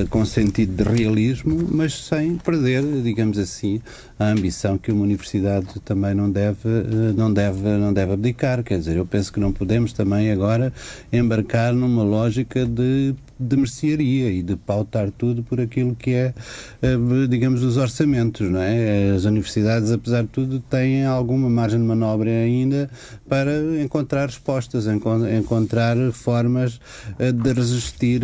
com sentido de realismo, mas sem perder, digamos assim, a ambição que uma universidade também não deve abdicar. Quer dizer, eu penso que não podemos também agora embarcar numa lógica de mercearia e de pautar tudo por aquilo que é, digamos, os orçamentos, não é? As universidades, apesar de tudo, têm alguma margem de manobra ainda para encontrar respostas, encontrar formas de resistir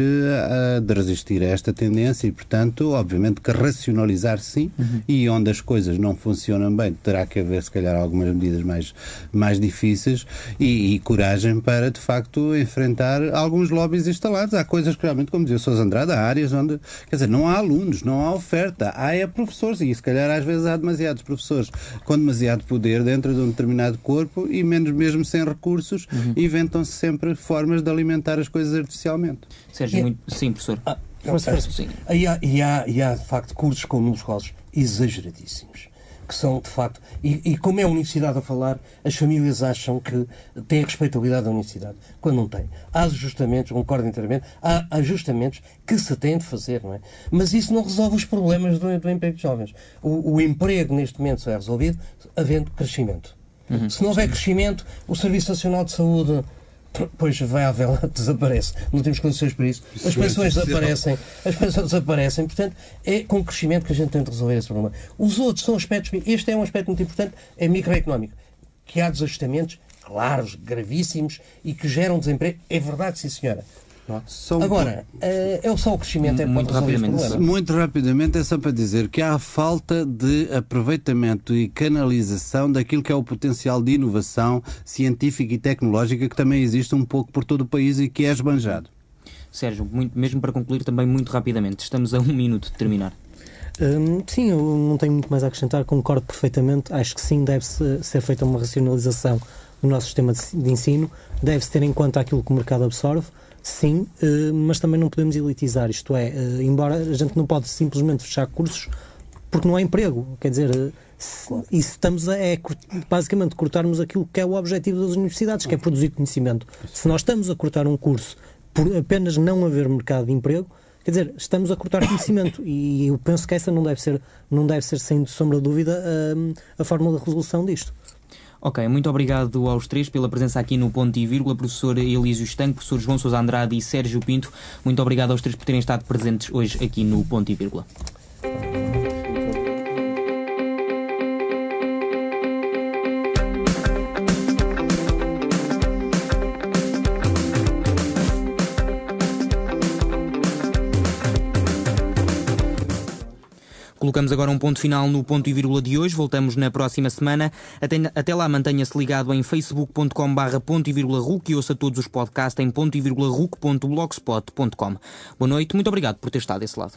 a esta tendência e, portanto, obviamente que racionalizar sim, e onde as coisas não funcionam bem, terá que haver, se calhar, algumas medidas mais difíceis e coragem para, de facto, enfrentar alguns lobbies instalados. Há coisas que realmente, como dizia o Sousa Andrade, há áreas onde, quer dizer, não há alunos, não há oferta, há professores, e se calhar às vezes há demasiados professores com demasiado poder dentro de um determinado corpo e mesmo sem recursos, inventam-se sempre formas de alimentar as coisas artificialmente. Sérgio, sim, professor. Sim. E há, de facto, cursos com números escolares exageradíssimos. Que são, de facto, e como é a universidade a falar, as famílias acham que têm a respeitabilidade da universidade, quando não têm. Há ajustamentos, concordo inteiramente, há ajustamentos que se têm de fazer, não é? Mas isso não resolve os problemas do emprego de jovens. O emprego, neste momento, só é resolvido havendo crescimento. Se não houver crescimento, o Serviço Nacional de Saúde, pois vai à vela, desaparece. Não temos condições para isso. As pensões desaparecem. Portanto, é com o crescimento que a gente tem de resolver esse problema. Os outros são aspectos... Este é um aspecto muito importante, é microeconómico. Que há desajustamentos claros, gravíssimos e que geram desemprego. É verdade, sim, senhora. Agora, é só o crescimento muito rapidamente. Muito rapidamente, é só para dizer que há falta de aproveitamento e canalização daquilo que é o potencial de inovação científica e tecnológica que também existe um pouco por todo o país e que é esbanjado. Sérgio, mesmo para concluir também muito rapidamente, estamos a 1 minuto de terminar. Sim, eu não tenho muito mais a acrescentar, concordo perfeitamente. Acho que sim, deve-se ser feita uma racionalização do nosso sistema de ensino, deve-se ter em conta aquilo que o mercado absorve. Sim, mas também não podemos elitizar, isto é, embora a gente não pode simplesmente fechar cursos porque não há emprego, quer dizer, e estamos a basicamente cortarmos aquilo que é o objetivo das universidades, que é produzir conhecimento. Se nós estamos a cortar um curso por apenas não haver mercado de emprego, quer dizer, estamos a cortar conhecimento e eu penso que essa não deve ser sem sombra de dúvida a fórmula de resolução disto. Ok, muito obrigado aos três pela presença aqui no Ponto e Vírgula, professor Elísio Estanque, professor João Sousa Andrade e Sérgio Pinto. Muito obrigado aos três por terem estado presentes hoje aqui no Ponto e Vírgula. Colocamos agora um ponto final no Ponto e Vírgula de hoje. Voltamos na próxima semana. Até lá, mantenha-se ligado em facebook.com/Ponto e Vírgula RUC e ouça todos os podcasts em pontoevirgularuc.blogspot.com. Boa noite, muito obrigado por ter estado desse lado.